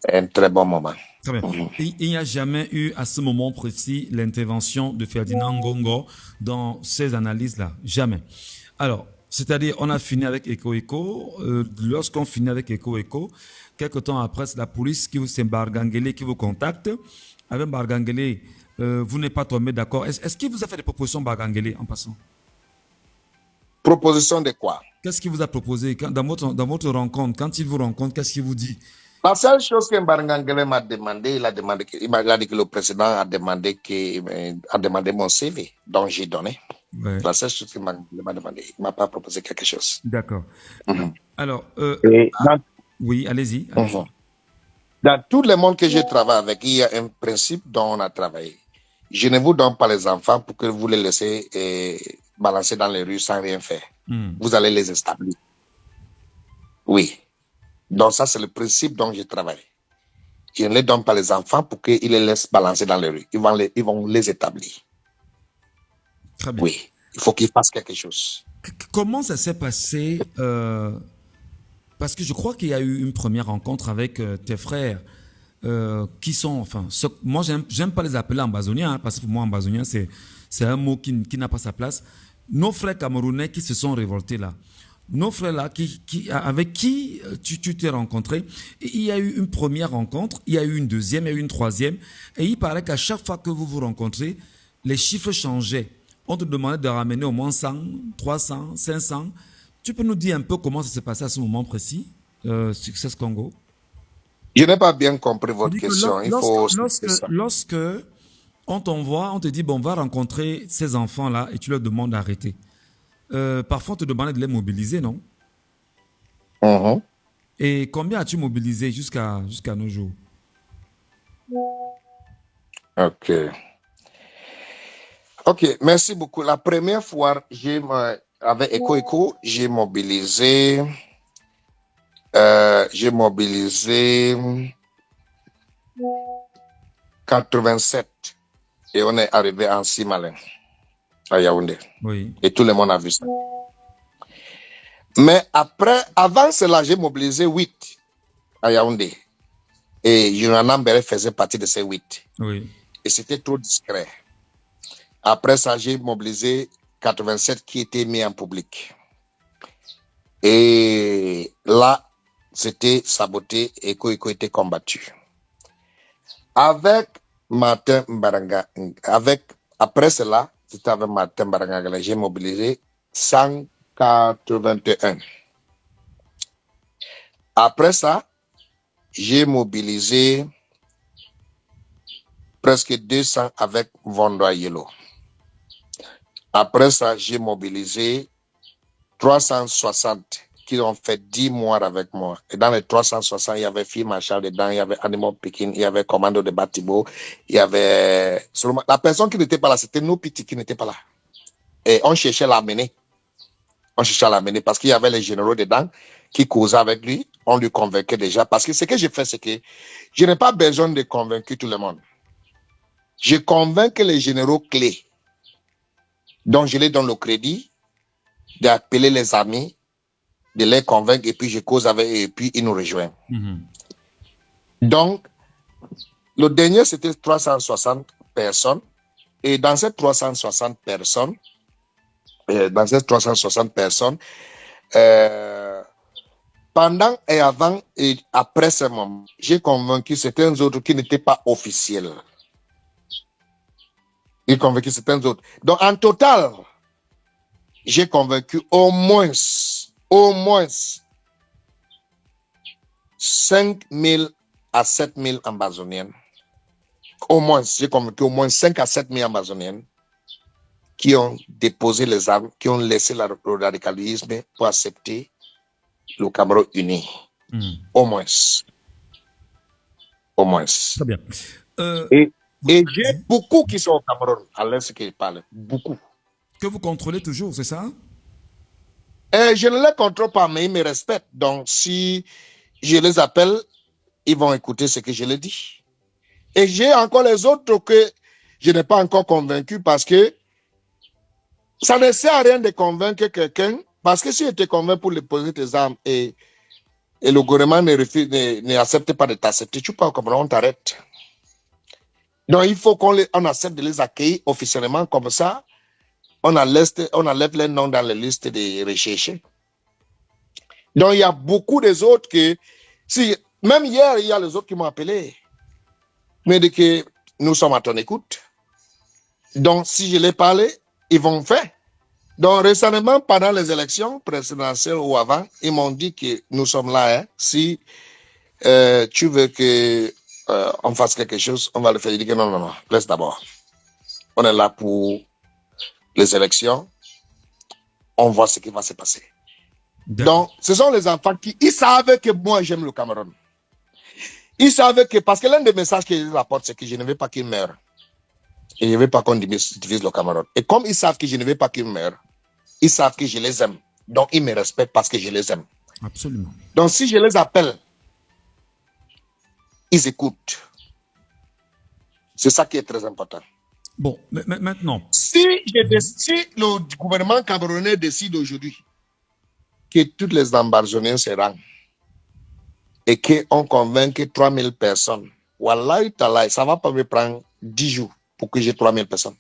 Speaker 2: un très bon moment.
Speaker 1: Très bien. Et il n'y a jamais eu à ce moment précis l'intervention de Ferdinand Ngongo dans ces analyses-là. Jamais. Alors, c'est-à-dire, on a fini avec Eco Eco. Lorsqu'on finit avec Eco Eco, quelques temps après, c'est la police c'est Bargangele qui vous contacte. Avec Bargangele, vous n'êtes pas tombé d'accord. Est-ce qu'il vous a fait des propositions, Bargangele, en passant?
Speaker 2: Proposition de quoi?
Speaker 1: Qu'est-ce qu'il vous a proposé dans votre rencontre? Quand il vous rencontre, qu'est-ce qu'il vous dit?
Speaker 2: La seule chose que Bargangele m'a demandé, il a dit que le président a demandé mon CV, donc j'ai donné. Ouais. La seule chose qu'il m'a demandé, il ne m'a pas proposé quelque chose.
Speaker 1: D'accord. Alors, oui, allez-y.
Speaker 2: Dans tout le monde que je travaille avec, il y a un principe dont on a travaillé. Je ne vous donne pas les enfants pour que vous les laissez balancer dans les rues sans rien faire. Vous allez les établir. Oui. Donc ça, c'est le principe dont je travaille. Je ne les donne pas les enfants pour qu'ils les laissent balancer dans les rues. Ils vont les établir.
Speaker 1: Très bien.
Speaker 2: Oui, il faut qu'ils fassent quelque chose.
Speaker 1: Comment ça s'est passé parce que je crois qu'il y a eu une première rencontre avec tes frères qui sont, enfin, moi j'aime pas les appeler ambazoniens, parce que pour moi ambazonien c'est un mot qui n'a pas sa place. Nos frères camerounais qui se sont révoltés là. Nos frères là, avec qui tu t'es rencontré, et il y a eu une première rencontre, il y a eu une deuxième, il y a eu une troisième, et il paraît qu'à chaque fois que vous vous rencontrez, les chiffres changeaient. On te demandait de ramener au moins 100, 300, 500. Tu peux nous dire un peu comment ça s'est passé à ce moment précis, Success Congo?
Speaker 2: Je n'ai pas bien compris votre question.
Speaker 1: Lorsque on t'envoie, on te dit, bon, va rencontrer ces enfants-là, et tu leur demandes d'arrêter. Parfois, on te demandait de les mobiliser, non? Et combien as-tu mobilisé jusqu'à nos jours?
Speaker 2: Ok, merci beaucoup. La première fois, avec Eco Eco, j'ai mobilisé 87 et on est arrivé en Simalin à Yaoundé.
Speaker 1: Oui.
Speaker 2: Et tout le monde a vu ça. Mais avant cela, j'ai mobilisé 8 à Yaoundé. Et Jonathan Mbere faisait partie de ces 8.
Speaker 1: Oui.
Speaker 2: Et c'était trop discret. Après ça, j'ai mobilisé 87 qui étaient mis en public. Et là, c'était saboté et Eco était combattu. Avec Martin Mbaranga, après cela, c'était avec Martin Mbaranga, j'ai mobilisé 181. Après ça, j'ai mobilisé presque 200 avec Vondoa Yelo. Après ça, j'ai mobilisé 360 qui ont fait 10 mois avec moi. Et dans les 360, il y avait Fille Marshall dedans, il y avait Animal Pekin, il y avait Commando de Batibo, il y avait... La personne qui n'était pas là, c'était nous petits qui n'étaient pas là. Et on cherchait à l'amener. On cherchait à l'amener parce qu'il y avait les généraux dedans qui causaient avec lui. On lui convainquait déjà. Parce que ce que j'ai fait, c'est que je n'ai pas besoin de convaincre tout le monde. Je convainc les généraux clés. Donc, je les donne le crédit d'appeler les amis, de les convaincre, et puis je cause avec eux, et puis ils nous rejoignent. Donc, le dernier, c'était 360 personnes. Et dans ces 360 personnes, pendant et avant et après ce moment, j'ai convaincu certains autres qui n'étaient pas officiels. J'ai convaincu certains autres. Donc, en total, j'ai convaincu au moins 5 000 à 7 000 ambazoniennes. Au moins, j'ai convaincu au moins 5 à 7 000 ambazoniennes qui ont déposé les armes, qui ont laissé le radicalisme pour accepter le Cameroun uni. Au moins. Au moins.
Speaker 1: Très bien.
Speaker 2: Et j'ai beaucoup qui sont au Cameroun, à l'est qu'ils parlent. Beaucoup.
Speaker 1: Que vous contrôlez toujours, c'est ça?
Speaker 2: Je ne les contrôle pas, mais ils me respectent. Donc, si je les appelle, ils vont écouter ce que je leur dis. Et j'ai encore les autres que je n'ai pas encore convaincus parce que ça ne sert à rien de convaincre quelqu'un. Parce que si tu te convaincs pour lui poser tes armes et le gouvernement n'accepte pas de t'accepter, tu pars comme on t'arrête. Donc, il faut on accepte de les accueillir officiellement comme ça. On enlève les noms dans les listes des recherchés. Donc, il y a beaucoup des autres que, même hier, il y a les autres qui m'ont appelé, mais dit que nous sommes à ton écoute. Donc, si je les parlé, ils vont faire. Donc, récemment, pendant les élections présidentielles ou avant, ils m'ont dit que nous sommes là. Hein. Si tu veux que on fasse quelque chose, on va le faire. Il dit que non, laisse d'abord. On est là pour les élections. On voit ce qui va se passer. Donc, ce sont les enfants ils savent que moi, j'aime le Cameroun. Ils savent que, parce que l'un des messages qu'ils rapportent, c'est que je ne veux pas qu'ils meurent. Et je ne veux pas qu'on divise le Cameroun. Et comme ils savent que je ne veux pas qu'ils meurent, ils savent que je les aime. Donc, ils me respectent parce que je les aime.
Speaker 1: Absolument.
Speaker 2: Donc, si je les appelle, ils écoutent. C'est ça qui est très important.
Speaker 1: Bon, mais maintenant.
Speaker 2: Si le gouvernement camerounais décide aujourd'hui que toutes les Ambazoniens se rendent et qu'on convainc 3000 personnes, Wallahi Talai, ça ne va pas me prendre 10 jours pour que j'ai 3000 personnes.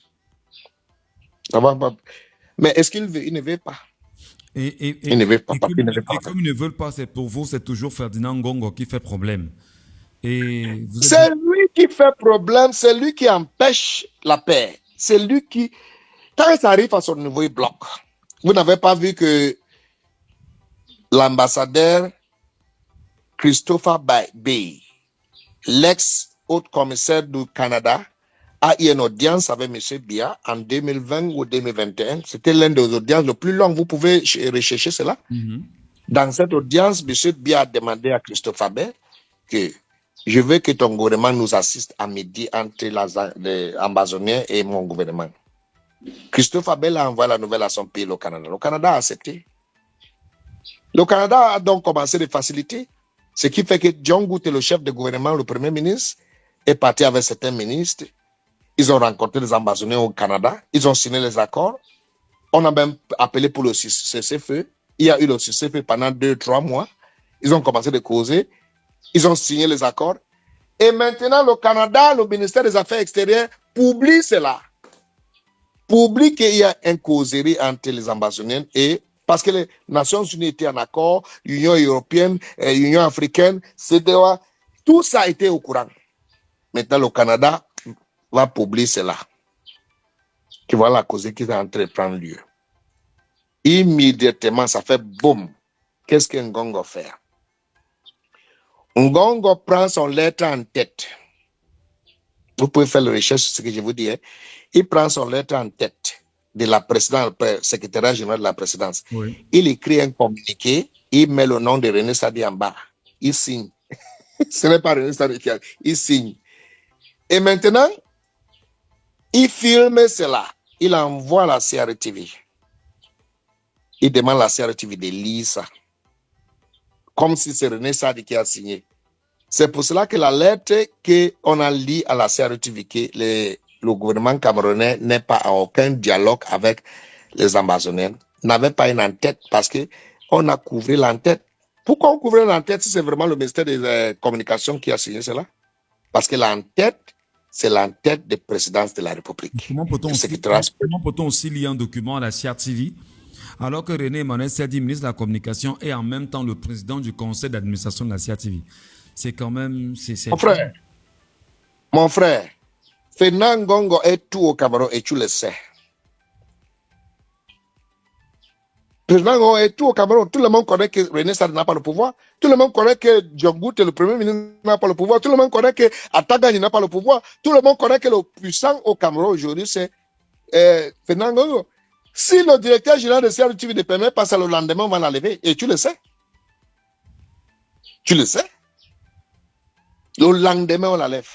Speaker 2: Ça va pas. Mais est-ce qu'il ne veut pas? Il ne veut pas.
Speaker 1: Comme ils ne veulent pas, c'est pour vous, c'est toujours Ferdinand Ngongo qui fait problème.
Speaker 2: C'est lui qui fait problème, c'est lui qui empêche la paix. C'est lui qui, quand ça arrive à son niveau, il bloque. Vous n'avez pas vu que l'ambassadeur Christopher Bay, l'ex-haut commissaire du Canada, a eu une audience avec M. Biya en 2020 ou 2021. C'était l'une des audiences les plus longues. Vous pouvez rechercher cela. Dans cette audience, M. Biya a demandé à Christopher Bay que je veux que ton gouvernement nous assiste à midi entre les Ambazoniens et mon gouvernement. Christopher Bay a envoyé la nouvelle à son pays, le Canada. Le Canada a accepté. Le Canada a donc commencé de faciliter, ce qui fait que John Gout, le chef de gouvernement, le premier ministre, est parti avec certains ministres. Ils ont rencontré les Ambazoniens au Canada. Ils ont signé les accords. On a même appelé pour le cessez-feu. Il y a eu le cessez-feu pendant 2-3 mois. Ils ont commencé de causer. Ils ont signé les accords. Et maintenant, le Canada, le ministère des Affaires extérieures, publie cela. Publie qu'il y a un causerie entre les Ambazoniens et parce que les Nations Unies étaient en accord, l'Union européenne, l'Union africaine, CEDEAO, tout ça a été au courant. Maintenant, le Canada va publier cela. Que voilà la cause qui est en train de prendre lieu. Immédiatement, ça fait boum. Qu'est-ce que Ngongo fait? Ngongo prend son lettre en tête. Vous pouvez faire la recherche sur ce que je vous dis. Hein. Il prend son lettre en tête de la présidence, secrétaire général de la présidence.
Speaker 1: Oui.
Speaker 2: Il écrit un communiqué, il met le nom de René Sadi en bas. Il signe. Ce n'est pas René Sadi qui a... Il signe. Et maintenant, il filme cela. Il envoie à la CRTV. Il demande à la CRTV de lire ça. Comme si c'est René Sadi qui a signé. C'est pour cela que la lettre qu'on a lue à la CRTV, que le gouvernement camerounais n'est pas en aucun dialogue avec les Ambazoniens, n'avait pas une en-tête parce qu'on a couvert l'en-tête. Pourquoi on couvrait l'en-tête si c'est vraiment le ministère des Communications qui a signé cela? Parce que l'en-tête, c'est l'en-tête de présidence de la République.
Speaker 1: Comment peut-on aussi lire un document à la CRTV alors que René Emmanuel Sadi, ministre de la Communication, est en même temps le président du conseil d'administration de la CRTV? C'est quand même...
Speaker 2: Mon frère, Ferdinand Ngongo est tout au Cameroun et tu le sais. Ferdinand Ngongo est tout au Cameroun. Tout le monde connaît que René Sadi n'a pas le pouvoir. Tout le monde connaît que John Gout, le premier ministre, n'a pas le pouvoir. Tout le monde connaît que Atagani n'a pas le pouvoir. Tout le monde connaît que le puissant au Cameroun aujourd'hui, c'est Ferdinand Ngongo. Si le directeur général de CRTV ne permet pas ça, le lendemain, on va l'enlever. Et tu le sais. Tu le sais. Le lendemain, on l'enlève.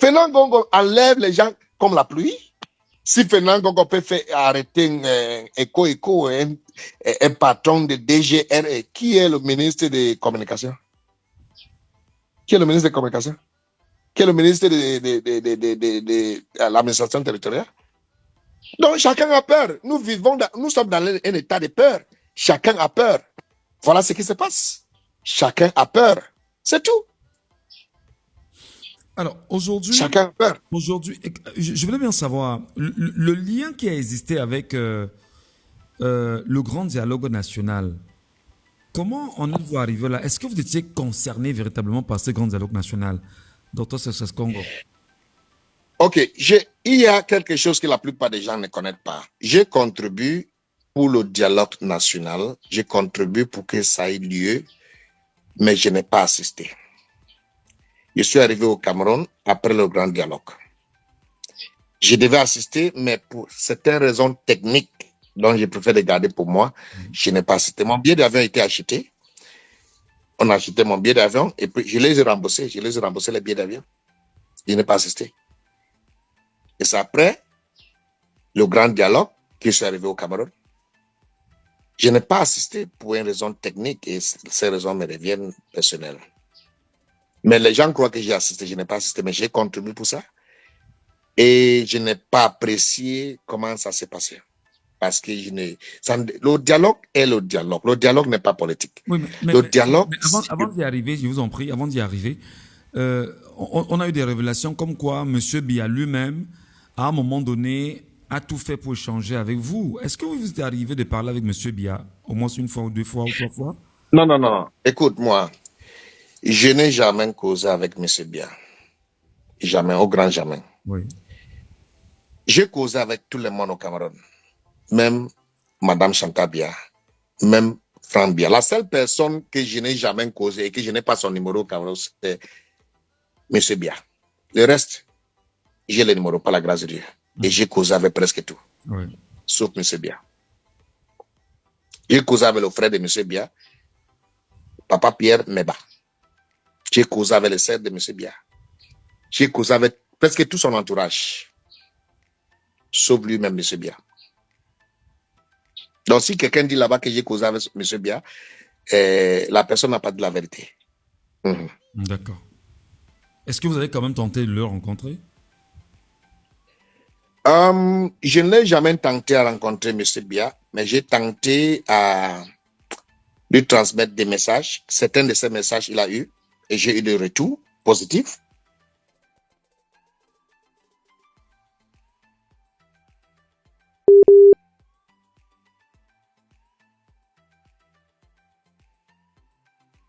Speaker 2: Ferdinand Ngongo enlève les gens comme la pluie. Si Ferdinand Ngongo peut faire arrêter un patron de DGR, qui est le ministre des Communications? Qui est le ministre des Communications? Qui est le ministre de l'administration territoriale? Donc, chacun a peur. Nous sommes dans un état de peur. Chacun a peur. Voilà ce qui se passe. Chacun a peur. C'est tout.
Speaker 1: Alors, aujourd'hui,
Speaker 2: Chacun a peur.
Speaker 1: aujourd'hui, je voulais bien savoir le lien qui a existé avec le grand dialogue national. Comment en êtes-vous arrivé là? Est-ce que vous étiez concerné véritablement par ce grand dialogue national, Dr. Sesses Congo?
Speaker 2: Ok, il y a quelque chose que la plupart des gens ne connaissent pas. J'ai contribué pour le dialogue national, j'ai contribué pour que ça ait lieu, mais je n'ai pas assisté. Je suis arrivé au Cameroun après le grand dialogue. Je devais assister, mais pour certaines raisons techniques dont je préfère les garder pour moi, je n'ai pas assisté. Mon billet d'avion a été acheté. On a acheté mon billet d'avion et puis je les ai remboursés. Je les ai remboursés les billets d'avion. Je n'ai pas assisté. Et c'est après le grand dialogue que je suis arrivé au Cameroun. Je n'ai pas assisté pour une raison technique et ces raisons me reviennent personnelles. Mais les gens croient que j'ai assisté. Je n'ai pas assisté, mais j'ai contribué pour ça. Et je n'ai pas apprécié comment ça s'est passé. Parce que le dialogue est le dialogue. Le dialogue n'est pas politique.
Speaker 1: Oui,
Speaker 2: Le dialogue.
Speaker 1: mais avant d'y arriver, je vous en prie, avant d'y arriver, on a eu des révélations comme quoi M. Biya lui-même, à un moment donné, a tout fait pour échanger avec vous. Est-ce que vous êtes arrivé de parler avec M. Biya au moins une fois ou deux fois ou trois fois?
Speaker 2: Non, non, non. Écoute-moi. Je n'ai jamais causé avec M. Biya. Jamais, au grand jamais.
Speaker 1: Oui.
Speaker 2: J'ai causé avec tout le monde au Cameroun. Même Madame Chantal Biya. Même Franck Biya. La seule personne que je n'ai jamais causé et que je n'ai pas son numéro au Cameroun, c'est M. Biya. Le reste, j'ai le numéro, par la grâce de Dieu. Et j'ai causé avec presque tout.
Speaker 1: Oui.
Speaker 2: Sauf M. Biya. J'ai causé avec le frère de M. Biya, Papa Pierre Meba. J'ai causé avec le sœur de M. Biya. J'ai causé avec presque tout son entourage. Sauf lui-même, M. Biya. Donc, si quelqu'un dit là-bas que j'ai causé avec M. Biya, la personne n'a pas dit la vérité.
Speaker 1: D'accord. Est-ce que vous avez quand même tenté de le rencontrer?
Speaker 2: Je n'ai jamais tenté à rencontrer M. Biya, mais j'ai tenté à lui transmettre des messages. Certains de ces messages, il a eu, et j'ai eu des retours positifs.